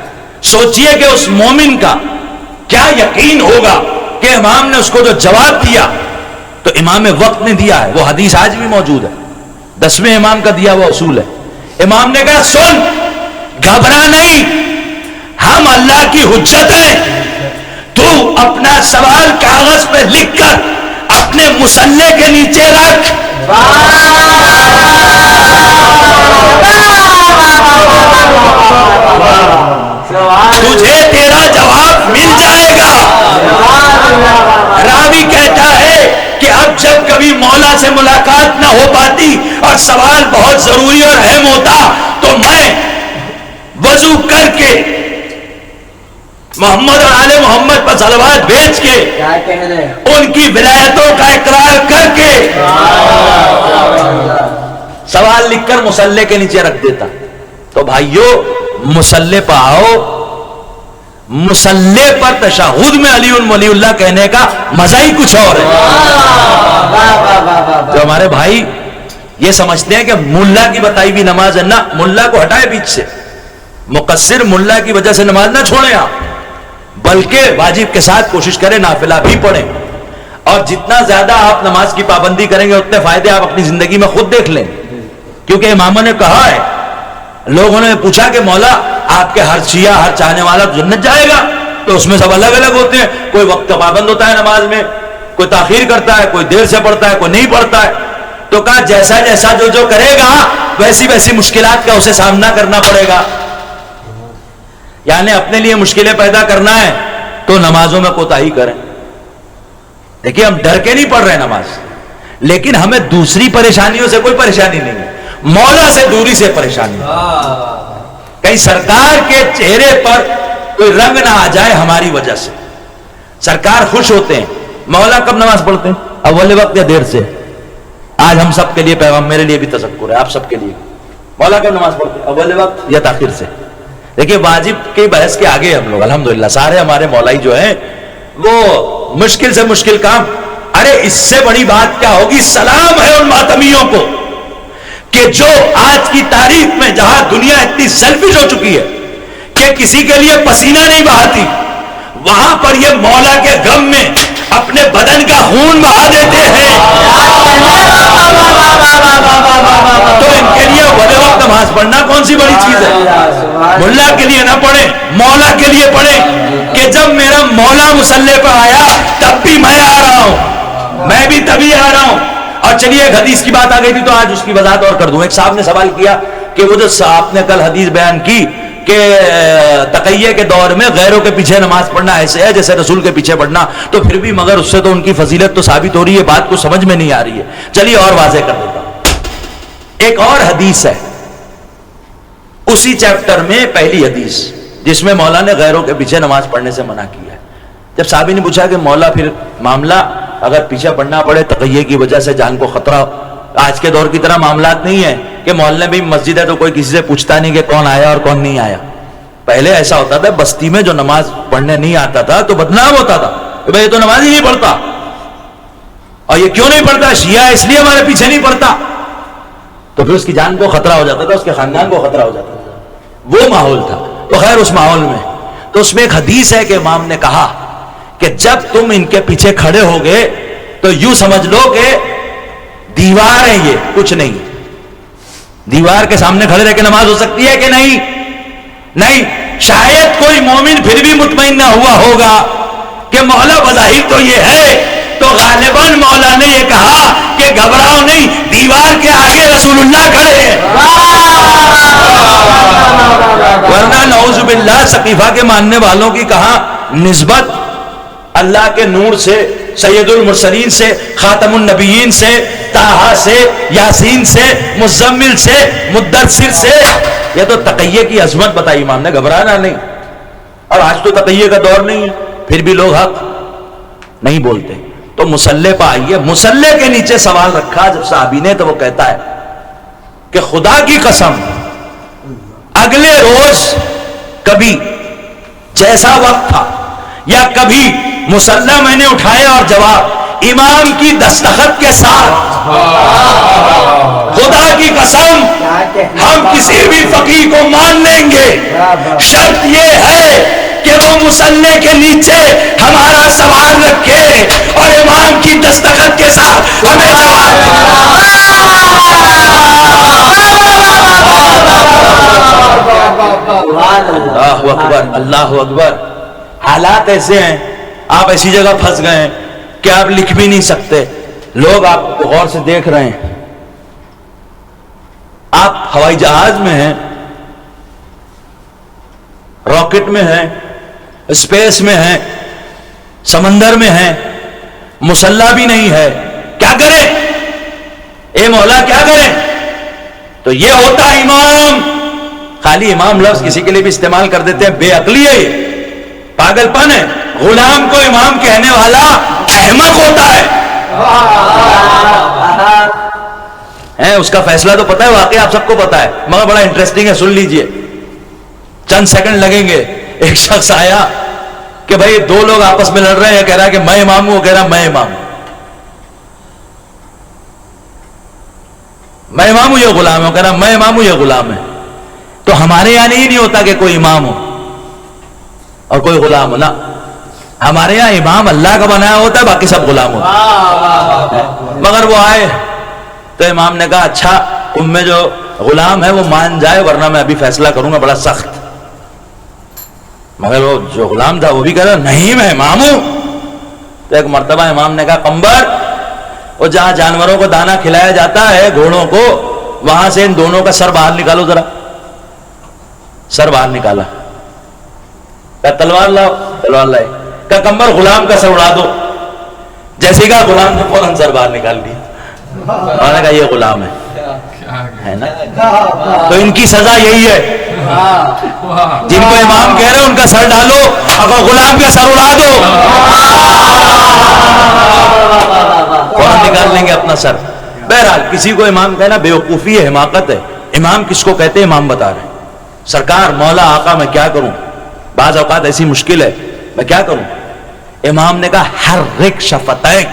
سوچئے کہ اس مومن کا کیا یقین ہوگا کہ امام نے اس کو جو جواب دیا تو امام وقت نے دیا ہے. وہ حدیث آج بھی موجود ہے, 10ویں امام کا دیا ہوا اصول ہے. امام نے کہا سن, گھبرا نہیں, ہم اللہ کی حجت ہیں, تو اپنا سوال کاغذ پہ لکھ کر اپنے مصلے کے نیچے رکھ, تجھے تیرا جواب مل جائے گا. راوی کہتا ہے کہ اب جب کبھی مولا سے ملاقات نہ ہو پاتی اور سوال بہت ضروری اور اہم ہوتا تو میں وضو کر کے محمد اور آل محمد پر صلوات بھیج کے ان کی ولایتوں کا اقرار کر کے سوال لکھ کر مصلے کے نیچے رکھ دیتا. تو بھائیو مصلے پر آؤ, مصلے پر تشہد میں علی ولی اللہ کہنے کا مزہ ہی کچھ اور ہے. جو ہمارے بھائی یہ سمجھتے ہیں کہ ملا کی بتائی ہوئی نماز ہے, نہ, ملا کو ہٹائے بیچ سے. مقصر ملا کی وجہ سے نماز نہ چھوڑیں آپ, بلکہ واجب کے ساتھ کوشش کریں نافلہ بھی پڑھیں, اور جتنا زیادہ آپ نماز کی پابندی کریں گے اتنے فائدے آپ اپنی زندگی میں خود دیکھ لیں. کیونکہ اماموں نے کہا ہے, لوگوں نے پوچھا کہ مولا آپ کے ہر شیعہ ہر چاہنے والا جنت جائے گا, تو اس میں سب الگ الگ ہوتے ہیں, کوئی وقت کا پابند ہوتا ہے نماز میں, کوئی تاخیر کرتا ہے, کوئی دیر سے پڑھتا ہے, کوئی نہیں پڑھتا ہے. تو کہا جیسا جیسا جو کرے گا ویسی ویسی مشکلات کا اسے سامنا کرنا پڑے گا. یعنی اپنے لیے مشکلیں پیدا کرنا ہے تو نمازوں میں کوتاہی کریں. دیکھیے ہم ڈر کے نہیں پڑھ رہے نماز, لیکن ہمیں دوسری پریشانیوں سے کوئی پریشانی نہیں ہے, مولا سے دوری سے پریشانی. کہیں سرکار کے چہرے پر کوئی رنگ نہ آ جائے ہماری وجہ سے. سرکار خوش ہوتے ہیں, مولا کب نماز پڑھتے ہیں, اول وقت یا دیر سے. آج ہم سب کے لیے پیغام, میرے لیے بھی تذکر ہے, آپ سب کے لیے, مولا کب نماز پڑھتے ہیں, اول وقت یا تاخیر سے. دیکھیے واجب کی بحث کے آگے ہم لوگ الحمدللہ سارے ہمارے مولائی جو ہیں وہ مشکل سے مشکل کام. ارے اس سے بڑی بات کیا ہوگی, سلام ہے ان ماتمیوں کو کہ جو آج کی تاریخ میں جہاں دنیا اتنی سیلفش ہو چکی ہے کہ کسی کے لیے پسینہ نہیں بہاتی, وہاں پر یہ مولا کے غم میں اپنے بدن کا خون بہا دیتے ہیں. تو ان کے لیے بڑے وقت نماز پڑھنا کون سی بڑی چیز ہے. ملا کے لیے نہ پڑھیں, مولا کے لیے پڑھیں کہ جب میرا مولا مصلی پر آیا تب بھی میں آ رہا ہوں, میں بھی تبھی آ رہا ہوں. اور چلیے ایک حدیث کی بات آ گئی تھی تو آج اس کی وضاحت اور کر دوں. ایک صاحب نے سوال کیا کہ وہ جو آپ نے کل حدیث بیان کی کہ تقیہ کے دور میں غیروں کے پیچھے نماز پڑھنا ایسے ہے جیسے رسول کے پیچھے پڑھنا, تو پھر بھی مگر اس سے تو ان کی فضیلت تو ثابت ہو رہی ہے, بات کو سمجھ میں نہیں آ رہی ہے. چلیے اور واضح کر دیتا ہوں. ایک اور حدیث ہے اسی چیپٹر میں, پہلی حدیث جس میں مولا نے غیروں کے پیچھے نماز پڑھنے سے منع کیا ہے. جب صحابی نے پوچھا کہ مولا پھر معاملہ اگر پیچھے پڑھنا پڑے تقیہ کی وجہ سے جان کو خطرہ, آج کے دور کی طرح معاملات نہیں ہے کہ محلے میں مسجد ہے تو کوئی کسی سے پوچھتا نہیں کہ کون آیا اور کون نہیں آیا. پہلے ایسا ہوتا تھا بستی میں جو نماز پڑھنے نہیں آتا تھا تو بدنام ہوتا تھا کہ بھائی یہ تو نماز ہی نہیں پڑھتا, اور یہ کیوں نہیں پڑھتا, شیعہ اس لیے ہمارے پیچھے نہیں پڑھتا. تو پھر اس کی جان کو خطرہ ہو جاتا تھا, اس کے خاندان کو خطرہ ہو جاتا تھا. وہ ماحول تھا. تو خیر اس ماحول میں تو اس میں ایک حدیث ہے کہ امام نے کہا کہ جب تم ان کے پیچھے کھڑے ہو گئے تو یوں سمجھ لو کہ دیوار ہے, یہ کچھ نہیں. دیوار کے سامنے کھڑے رہ کے نماز ہو سکتی ہے کہ نہیں؟ نہیں. شاید کوئی مومن پھر بھی مطمئن نہ ہوا ہوگا کہ مولا بظاہر تو یہ ہے, تو غالباً مولا نے یہ کہا کہ گھبراؤ نہیں, دیوار کے آگے رسول اللہ کھڑے ہیں. ورنہ نعوذ باللہ سقیفہ کے ماننے والوں کی کہاں نسبت اللہ کے نور سے، سید المرسلین سے، خاتم النبیین سے، طٰہٰ سے، یاسین سے، مزمل سے، مدثر سے. یہ تو تقیہ کی عظمت بتائی امام نے، گھبرانا نہیں. اور آج تو تقیہ کا دور نہیں ہے، پھر بھی لوگ حق نہیں بولتے. تو مصلے پہ آئیے. مصلے کے نیچے سوال رکھا جب صحابی نے تو وہ کہتا ہے کہ خدا کی قسم اگلے روز کبھی جیسا وقت تھا یا کبھی مصلی میں نے اٹھایا اور جواب امام کی دستخط کے ساتھ، خدا کی قسم ہم کسی بھی فقیہ کو مان لیں گے، شرط یہ ہے کہ وہ مصلی کے نیچے ہمارا سوال رکھے اور امام کی دستخط کے ساتھ ہمیں جواب. اللہ اکبر، اللہ اکبر. حالات ایسے ہیں، آپ ایسی جگہ پھنس گئے ہیں کہ آپ لکھ بھی نہیں سکتے. لوگ آپ کو غور سے دیکھ رہے ہیں. آپ ہوائی جہاز میں ہیں، راکٹ میں ہیں، اسپیس میں ہیں، سمندر میں ہیں، مسلح بھی نہیں ہے. کیا کریں اے مولا، کیا کریں؟ تو یہ ہوتا امام. خالی امام لفظ کسی کے لیے بھی استعمال کر دیتے ہیں، بے عقلی ہے، پاگل پن ہے. غلام کو امام کہنے والا احمق ہوتا ہے. اس کا فیصلہ تو پتا ہے، واقعی آپ سب کو پتا ہے، مگر بڑا انٹرسٹنگ ہے، سن لیجئے. چند سیکنڈ لگیں گے. ایک شخص آیا کہ بھائی دو لوگ آپس میں لڑ رہے ہیں، کہہ رہا ہے کہ میں امام ہوں، وہ کہہ رہا میں امام ہوں. میں امام ہوں، یہ غلام ہے. کہہ رہا میں امام ہوں، یہ غلام ہے. تو ہمارے یہاں نہیں ہوتا کہ کوئی امام ہو اور کوئی غلام ہو. نا، ہمارے یہاں امام اللہ کا بنایا ہوتا ہے، باقی سب غلام ہوتا ہے. مگر وہ آئے تو امام نے کہا اچھا ان میں جو غلام ہے وہ مان جائے، ورنہ میں ابھی فیصلہ کروں گا بڑا سخت. مگر وہ جو غلام تھا وہ بھی کہہ رہا نہیں میں امام ہوں. تو ایک مرتبہ امام نے کہا قمبر، وہ جہاں جانوروں کو دانا کھلایا جاتا ہے گھوڑوں کو، وہاں سے ان دونوں کا سر باہر نکالو ذرا. سر باہر نکالا. کہا تلوار لاؤ. تلوار لائے. کہا قمبر غلام کا سر اڑا دو. جیسے کہا غلام نے فوراً سر باہر نکال دیا. انہوں نے کہا یہ غلام ہے نا. تو ان کی سزا یہی ہے، جن کو امام کہہ رہے ہیں ان کا سر ڈالو، اگر غلام کا سر اڑا دو فوراً نکال لیں گے اپنا سر. بہرحال کسی کو امام کہنا بیوقوفی ہے، حماقت ہے. امام کس کو کہتے ہیں امام بتا رہے ہیں. سرکار مولا آقا میں کیا کروں، بعض اوقات ایسی مشکل ہے، میں کیا کروں. امام نے کہا حرک شفتیک،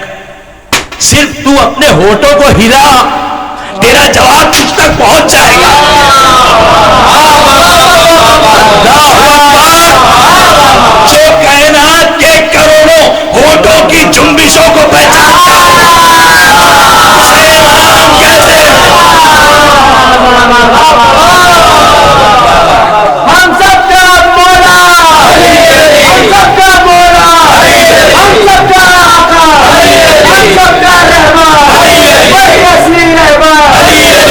صرف تو اپنے ہونٹوں کو ہلا، تیرا جواب تجھ تک پہنچ جائے گا. جو کائنات کے کروڑوں ہونٹوں کی جنبشوں کو پہچانتا ہے اسے امام کہتے ہیں. ہم سب کا مولا، ہم سب کا مولا، ہم سب کا آقا، ہم سب کا رحمان، وہی اصلی رحمان،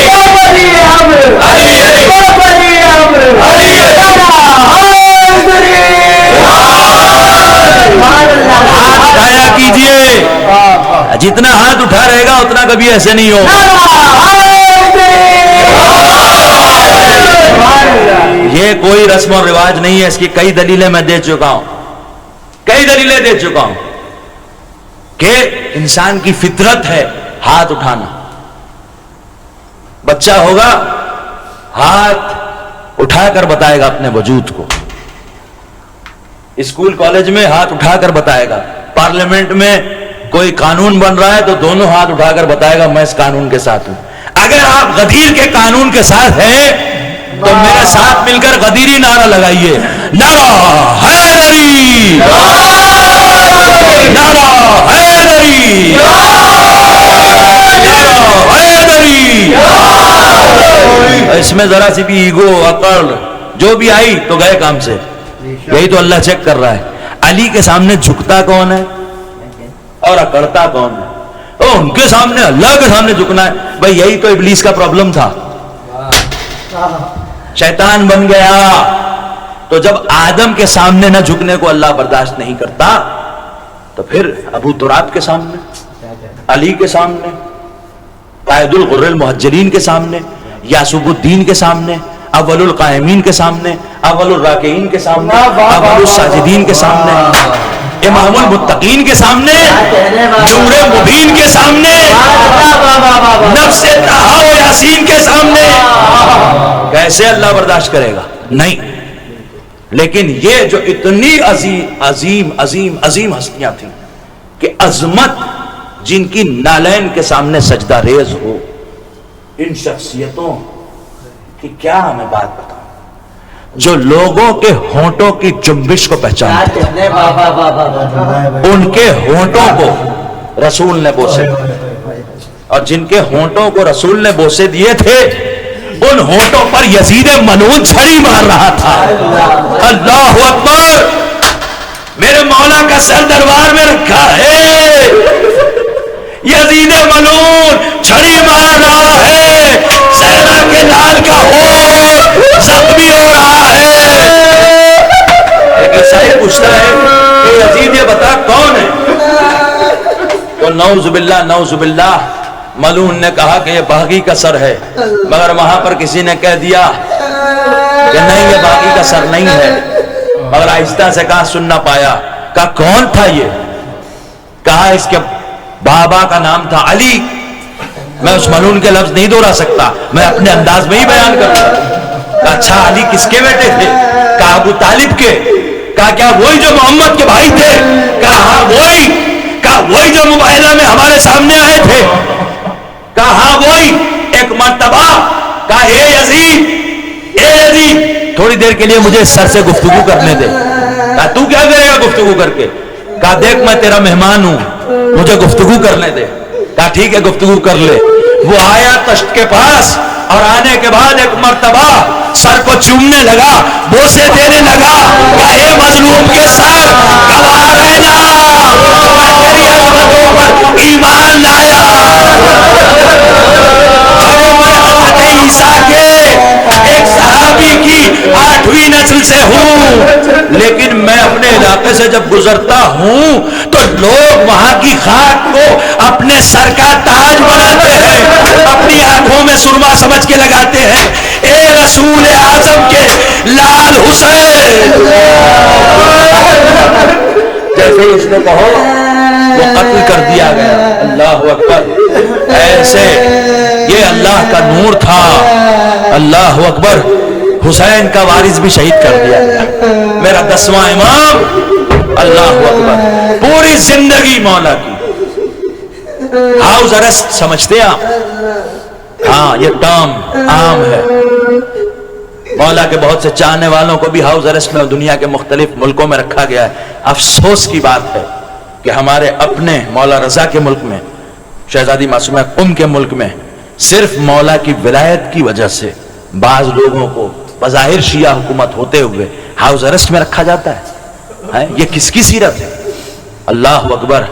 وہ ولی امر، وہ ولی امر. ہاتھ اٹھایا کیجئے، جتنا ہاتھ اٹھا رہے گا اتنا کبھی ایسے نہیں ہو. یہ کوئی رسم و رواج نہیں ہے، اس کی کئی دلیلیں میں دے چکا ہوں، کئی دلیلیں دے چکا ہوں کہ انسان کی فطرت ہے ہاتھ اٹھانا. بچہ ہوگا ہاتھ اٹھا کر بتائے گا اپنے وجود کو، اسکول کالج میں ہاتھ اٹھا کر بتائے گا، پارلیمنٹ میں کوئی قانون بن رہا ہے تو دونوں ہاتھ اٹھا کر بتائے گا میں اس قانون کے ساتھ ہوں. اگر آپ غدیر کے قانون کے ساتھ ہیں تو میرے ساتھ مل کر غدیری نعرہ لگائیے، نعرہ حیدری، نعرہ حیدری، نعرہ حیدری. اس میں ذرا سی بھی ایگو عقل جو بھی آئی تو گئے کام سے. یہی تو اللہ چیک کر رہا ہے. علی کے سامنے جھکتا کون ہے اور اکڑتا کون ہے؟ ان کے سامنے، اللہ کے سامنے جھکنا ہے. بھائی یہی تو ابلیس کا پرابلم تھا. شیطان بن گیا تو جب آدم کے سامنے نہ جھکنے کو اللہ برداشت نہیں کرتا تو پھر ابو تراب کے سامنے، علی کے سامنے، قائد الغر المحجلین کے سامنے، یاسوب الدین کے سامنے، اول القائمین کے سامنے، اول الراکعین کے سامنے، اول الساجدین کے سامنے، امام المتقین کے سامنے، نور مبین کے سامنے، نفس طہا و یاسین کے سامنے کیسے اللہ برداشت کرے گا؟ نہیں. لیکن یہ جو اتنی عظیم عظیم عظیم عظیم ہستیاں تھیں کہ عظمت جن کی نالین کے سامنے سجدہ ریز ہو، ان شخصیتوں کی کیا ہمیں بات بتاؤں، جو لوگوں کے ہونٹوں کی جنبش کو پہچانتے تھے، ان کے ہونٹوں کو رسول نے بوسے، اور جن کے ہونٹوں کو رسول نے بوسے دیے تھے ان ہونٹوں پر یزید ملعون چھڑی مار رہا تھا. اللہ اکبر. میرے مولا کا سر دربار میں رکھا ہے، یزید ملعون چھڑی مار رہا ہے، زہرا کے لال کا ہونٹ زخمی ہو رہا ہے. ایک عیسائی پوچھتا ہے کہ یزید یہ بتا کون ہے؟ تو نعوذ باللہ نعوذ باللہ ملعون نے کہا کہ یہ باغی کا سر ہے، مگر وہاں پر کسی نے کہہ دیا کہ نہیں یہ باغی کا سر نہیں ہے، مگر آہستہ سے کہا سن نہ پایا. کہا کون تھا یہ؟ کہا اس کے بابا کا نام تھا علی. میں اس ملعون کے لفظ نہیں دہرا سکتا، میں اپنے انداز میں ہی بیان کروں. کہا اچھا علی کس کے بیٹے تھے؟ کہا ابو طالب کے. کہا کیا وہی جو محمد کے بھائی تھے؟ کہا ہاں وہی. کہا وہی جو مباہلہ میں ہمارے سامنے آئے تھے؟ کہا ہاں وہی. ایک مرتبہ کہا اے یزید تھوڑی دیر کے لیے مجھے سر سے گفتگو کرنے دے. کہا تو کیا کرے گا گفتگو کر کے؟ کہا دیکھ میں تیرا مہمان ہوں، مجھے گفتگو کرنے دے. کہا ٹھیک ہے گفتگو کر لے. وہ آیا تشت کے پاس اور آنے کے بعد ایک مرتبہ سر کو چومنے لگا، بوسے دینے لگا. کہا اے مظلوم کے سر گواہ رہنا میں تیری عظمتوں پر ایمان لایا. عیسیٰ کے ایک صحابی کی 8ویں نسل سے ہوں، لیکن میں اپنے علاقے سے جب گزرتا ہوں تو لوگ وہاں کی خاک کو اپنے سر کا تاج بناتے ہیں، اپنی آنکھوں میں سرما سمجھ کے لگاتے ہیں. اے رسول اعظم کے لال حسین. جیسے اس نے کہو وہ قتل کر دیا گیا. اللہ اکبر. ایسے یہ اللہ کا نور تھا. اللہ اکبر. حسین کا وارث بھی شہید کر دیا گیا، میرا 10واں امام. اللہ اکبر. پوری زندگی مولا کی ہاؤس اریسٹ سمجھتے ہیں آپ؟ ہاں یہ ٹرم عام ہے. مولا کے بہت سے چاہنے والوں کو بھی ہاؤس اریسٹ میں دنیا کے مختلف ملکوں میں رکھا گیا ہے. افسوس کی بات ہے کہ ہمارے اپنے مولا رضا کے ملک میں، شہزادی معصومہ کے ملک میں، صرف مولا کی ولایت کی وجہ سے بعض لوگوں کو بظاہر شیعہ حکومت ہوتے ہوئے ہاؤس اریسٹ میں رکھا جاتا ہے. یہ کس کی سیرت ہے؟ اللہ اکبر.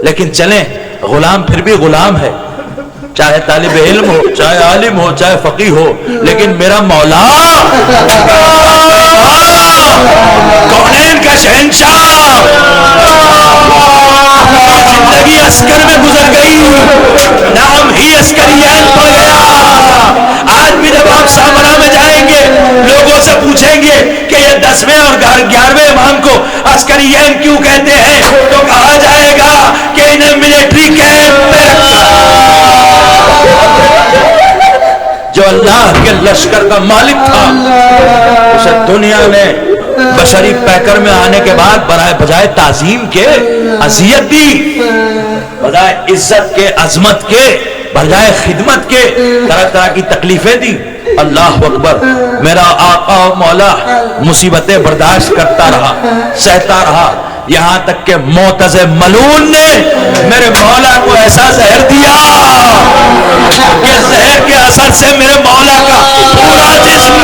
لیکن چلیں غلام پھر بھی غلام ہے، چاہے طالب علم ہو، چاہے عالم ہو، چاہے فقیہ ہو، لیکن میرا مولا کونین کا شہنشاہ. زندگی عسکر میں گزر گئی، نام ہی عسکریان پڑ گیا. آج بھی جب آپ سامرا میں جائیں گے لوگوں سے پوچھیں گے کہ یہ 10ویں اور 11ویں امام کو عسکریان کیوں کہتے ہیں تو کہا جائے گا کہ انہیں ملٹری کیمپ میں رکھا. جو اللہ کے لشکر کا مالک تھا اسے دنیا میں بشری پیکر میں آنے کے بعد بجائے تعظیم کے اذیت دی، بجائے عزت کے عظمت کے، بجائے خدمت کے طرح طرح کی تکلیفیں دی. اللہ اکبر. میرا آقا و مولا مصیبتیں برداشت کرتا رہا، سہتا رہا، یہاں تک کہ معتز ملعون نے میرے مولا کو ایسا زہر دیا کہ زہر کے اثر سے میرے مولا کا پورا جسم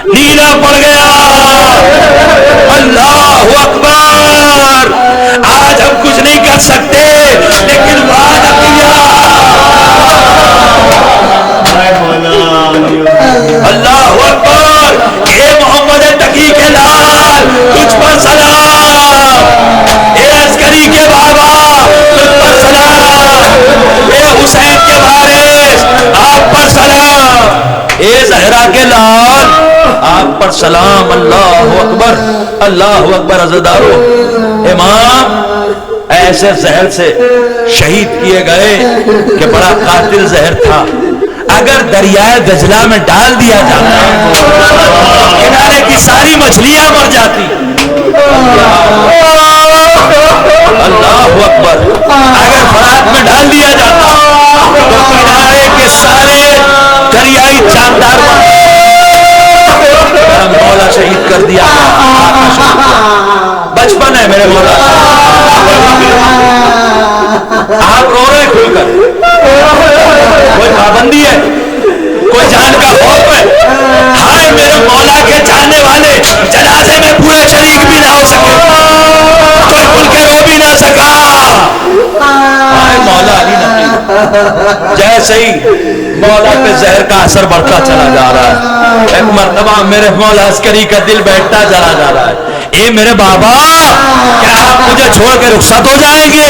نیلا پڑ گیا. اللہ اکبر. آج ہم کچھ نہیں کر سکتے لیکن وعدہ کیا. اللہ اکبر. ایک زہرا کے لال آپ پر سلام. اللہ اکبر اللہ اکبر. عزیزارو امام ایسے زہر سے شہید کیے گئے کہ بڑا قاتل زہر تھا. اگر دریائے دجلہ میں ڈال دیا جاتا کنارے کی ساری مچھلیاں مر جاتی. اللہ اکبر. اگر فرات میں ڈال دیا جاتا تو کنارے کے سارے دریائی جاندار مولا شہید کر دیا. بچپن ہے میرے مولا. آپ رو رہے کھل کر. کوئی پابندی ہے, کوئی جان کا خوف ہے؟ ہائے میرے مولا کے جاننے والے جنازے میں پورے شریک بھی نہ ہو سکے, کوئی کھل کے رو بھی نہ سکا. ہائے مولا علی نقی. جیسے ہی مولا پہ زہر کا اثر بڑھتا چلا جا رہا ہے, ایک مرتبہ میرے مولا عسکری کا دل بیٹھتا چلا جا رہا ہے. اے میرے بابا, کیا آپ مجھے چھوڑ کے رخصت ہو جائیں گے؟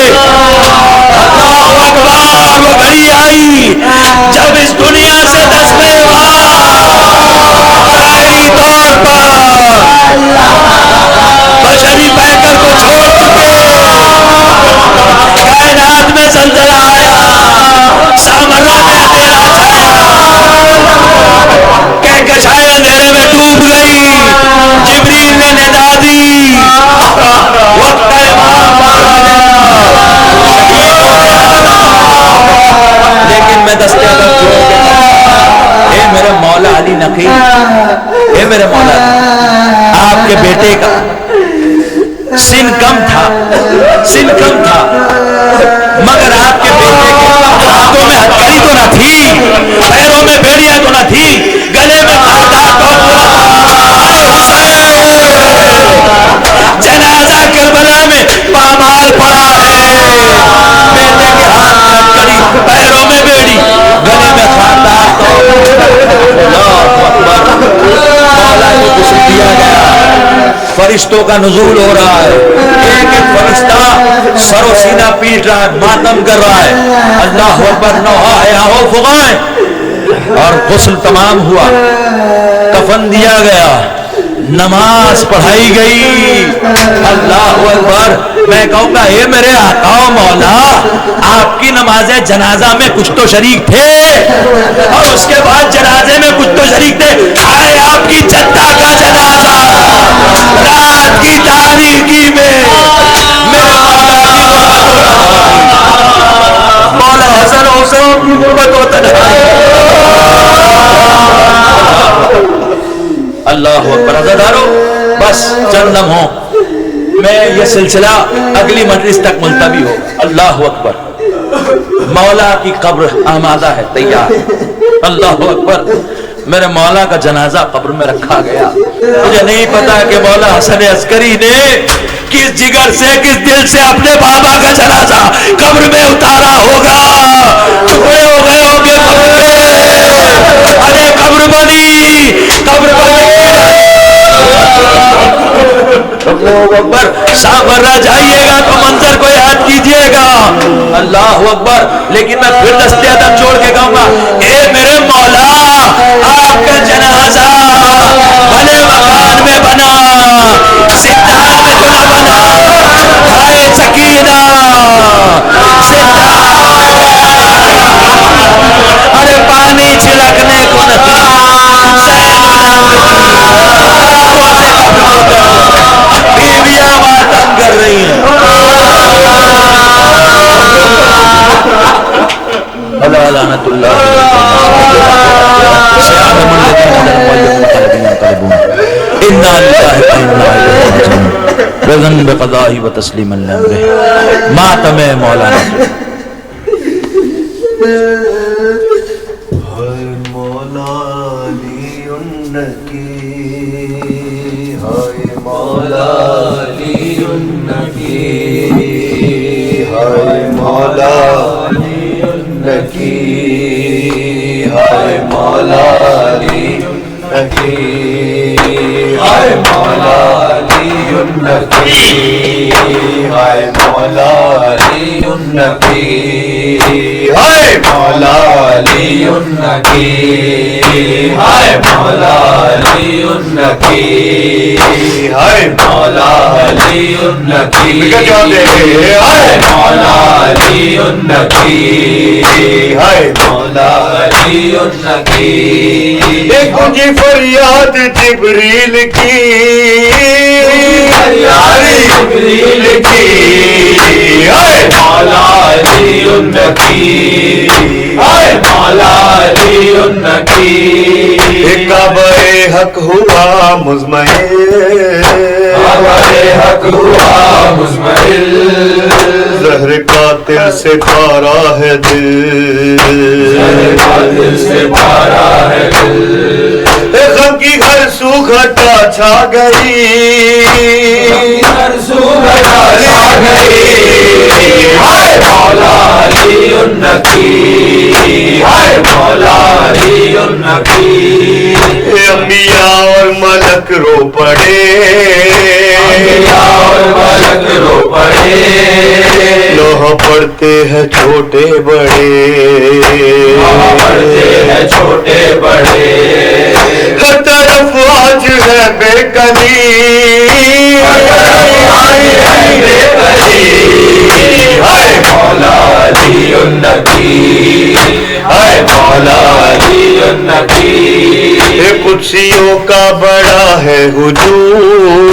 اللہ اکبر. وہ گھڑی آئی جب اس دنیا سے دستیں ظاہری طور پر بشری پیکر کو چھوڑ چکے, کائنات میں زلزلہ آیا, سامرا میں اندھیرا چھایا, کہکشائیں اندھیرے میں ڈوب گئی. جبریل نے ندا دی, وقت امام آ گیا. لیکن میں دستے ادب جوڑ کے اے میرے مولا علی نقی, اے میرے مولا, آپ کے بیٹے کا سن کم تھا, سن کم تھا, مگر آپ کے بیٹے کے ہاتھوں میں ہتھکڑی تو نہ تھی, پیروں میں بیڑیاں تو نہ تھی, گلے میں خاردار تو جنازہ کربلا میں پامال پڑا ہے. بیٹے کے ہاتھ میں ہتھکڑی, پیروں میں بیڑی, گلے میں خاردار تو. اللہ اکبر. مولا کو غسل دیا گیا, فرشتوں کا نزول ہو رہا ہے. ایک ایک فرشتہ سر و سینہ پیٹ رہا ہے, ماتم کر رہا ہے. اللہ اکبر. نوحہ ہے آہو فغائیں. اور غسل تمام ہوا, کفن دیا گیا, نماز پڑھائی گئی. اللہ اکبر. میں کہوں گا اے میرے آقا و مولا, آپ کی نماز جنازہ میں کچھ تو شریک تھے, اور اس کے بعد جنازے میں کچھ تو شریک تھے. ہائے آپ کی جدہ کا جنازہ رات کی تاریکی میں میرے مولا حسن حسین کی غربت و تنہائی. اللہ اکبر. عزیزارو بس چند لمحوں میں یہ سلسلہ اگلی مجلس تک ملتوی ہو. اللہ اکبر. مولا کی قبر آمادہ ہے, تیار. اللہ اکبر. میرے مولا کا جنازہ قبر میں رکھا گیا. مجھے نہیں پتا کہ مولا حسن عسکری نے کس جگر سے, کس دل سے اپنے بابا کا جنازہ قبر میں اتارا ہوگا. ٹکڑے ہو گئے ہوں گے قبر میں. ارے قبر بنی, قبر بنی. اکبر. سامرا جائیے گا تو منظر کو یاد کیجئے گا. اللہ اکبر. لیکن میں پھر دستے ادب چھوڑ کے کہوں گا اے میرے مولا, آپ کا جنازہ بھلے مکان میں بنا, زندان میں تو نہ بنا. ہائے سکینہ, ارے پانی چھلکنے کو نہیں, بیویاں ماتم کر رہی ہیں. اللہ لعنت اللہ رضن بقضائی و تسلیم اللہ. ماتم مولانا مولا علی النکی, ہائے مولا علی النکی, ہائے مولا علی النکی, ہائے مولا علی النکی, ہائے مولا علی النکی, ہائے مولا علی النکی, ہائے مولا علی النکی, ہائے مولا علی النکی ہائے مولا علی النکی جواب دے ہائے مولا علی النکی ہائے مولا علی النکی گونجی فریاد جبریل کی فریاد جبریل کی ہائے مولا علی النکی مولا علی النکی کعبہ حق ہوا مزمحل ہمارے حق ہوا مزمحل زہر قاتل سے پارا ہے دل دل سے پارا ہے دل غم کی ہر سو گھٹا چھا گئی ہر سو گھٹا چھا گئی ہائے مولا علی النکی ہائے مولا علی النکی انبیاء اور ملک رو پڑے انبیاء اور ملک رو پڑے لوح پڑتے ہیں چھوٹے بڑے پڑھتے ہیں چھوٹے بڑے ہر طرف آج ہے بے کلی ہائے مولا علی النکی ہائے مولا علی النکی قدسیوں کا بڑا ہے ہجوم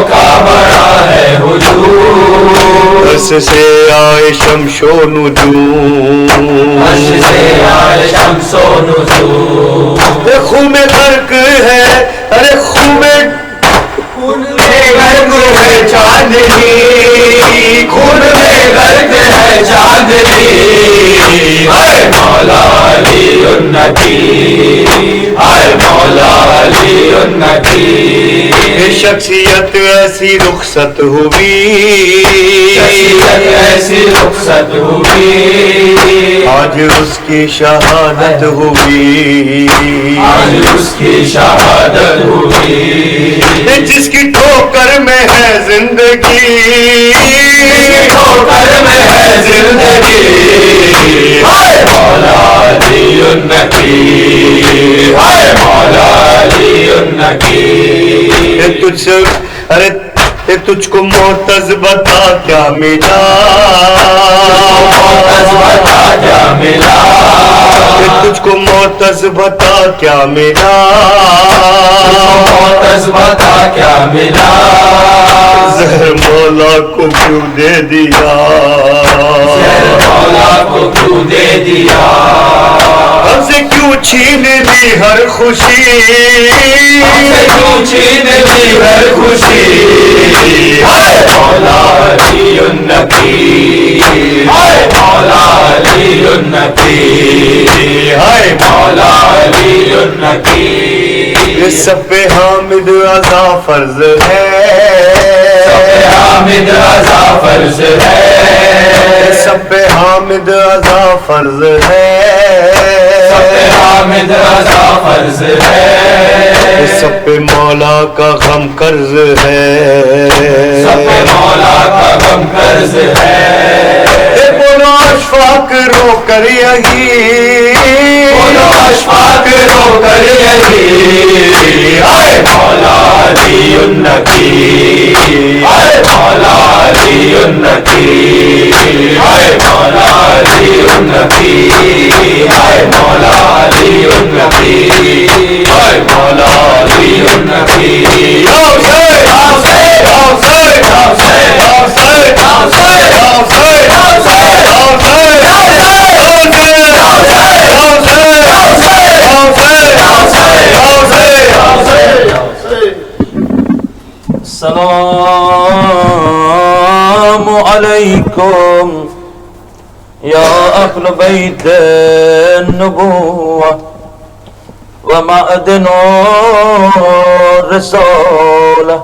کا بڑا ہے ہجوم بس سے آئے شمس و نجوم عرش سے آئے شمس و نجوم خون میں غرق ہے ارے خون میں غرق ہے چاندنی خون میں غرق ہے چاندنی ہائے مولا علی النکی ہائے مولا علی النکی شخصیت ایسی رخصت ہوئی شخصیت ایسی رخصت ہوئی آج اس کی شہادت ہوئی آج اس کی شہادت ہوئی جس کی ٹھوکر میں ہے زندگی ٹھوکر میں ہے زندگی ہائے مولا علی النکی ہائے مولا علی النکی تجھ سے ارے تجھ کو معتز بتا کیا ملا بتا کیا ملا تجھ کو معتز بتا کیا ملا بتا کیا ملا زہر مولا کو کیوں دے دیا مولا کو کیوں دے دیا ہم سے کیوں چھین لی ہر خوشی کیوں چھین لی ہر خوشی ہائے مولا علی النکی ہائے مولا علی النکی ہائے مولا علی النکی یہ سب پہ حامد رضا فرض ہے حامد رضا فرض ہے سب پہ حامد رضا فرض ہے حامد رضا فرض ہے سب پہ مولا کا غم قرض ہے سب پہ مولا کا غم قرض ہے بولو اشفاق رو کر یہی بولو اشفاق رو کر یہی ہائے مولا علی النکی ہائے مولا علی النکی ہائے مولا علی النکی ہائے مولا علی النکی ہائے مولا علی النکی السلام علیکم یا اہل بیت النبوہ ومعدن الرسالہ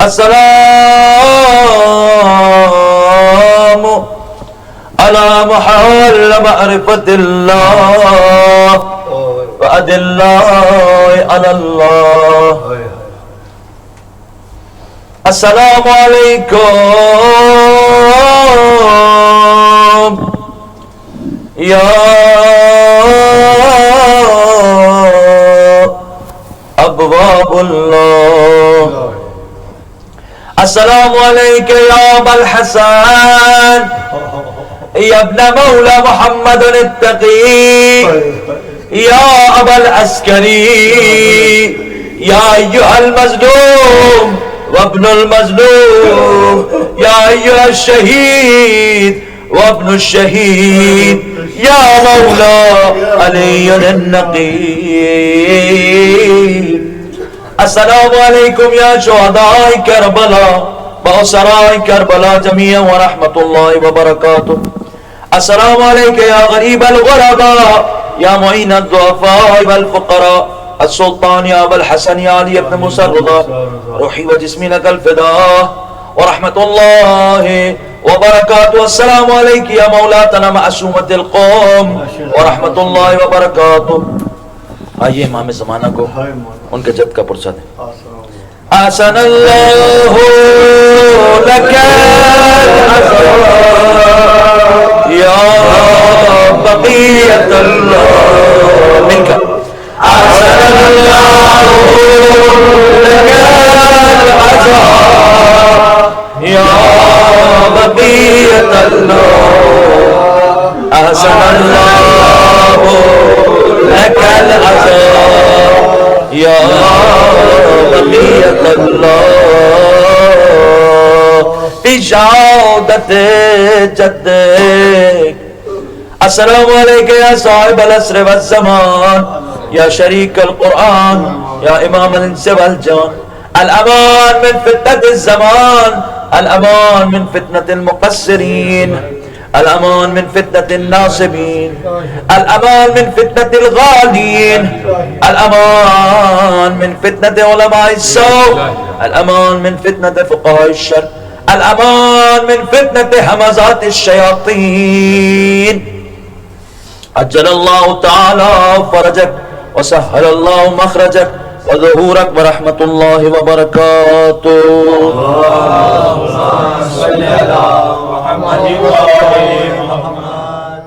السلام علی محل معرفت اللہ وأدلّاء على الله. السلام علیکم یا السلام علیک یا ابا الحسن یا ابن مولا محمد التقی یا ابا العسکری یا ایها المظلوم وابن المظلوم یا ایها الشہید وابن الشہید یا مولا علی النقی السلام علیکم یا شہداء کربلا وأسراء کربلا جميعا ورحمة الله وبركاته السلام علیکم یا غریب الغرباء یا معین الضعفاء والفقراء السلطان یا ابا الحسن یا علی ابن موسیٰ الرضا روحی و جسمی لک الفداء ورحمة الله وبركاته السلام عليك يا مولاتنا معصومة القوم ورحمة الله وبركاته آئیے امام زمانہ کو ان کے جد کا پرچہ دیں آسن اللہ لك العزاء یا بقیت اللہ منك آسن اللہ لك العزاء یا بقیت اللہ احسن اللہ لک العزاء یا بقیت اللہ بشہادت جدک السلام علیکم یا صاحب العصر والزمان یا شریک القرآن یا امام الانس والجان الامان من فتنة الزمان الامان من فتنة المقصرين الامان من فتنة الناصبين الامان من فتنة الغالين الامان من فتنة علماء السوء الامان من فتنة فقهاء الشر الامان من فتنة همزات الشياطين عجل الله تعالى فرجك وسهل الله مخرجك وظهورك ورحمة الله وبركاته اللهم صل على محمد وآل محمد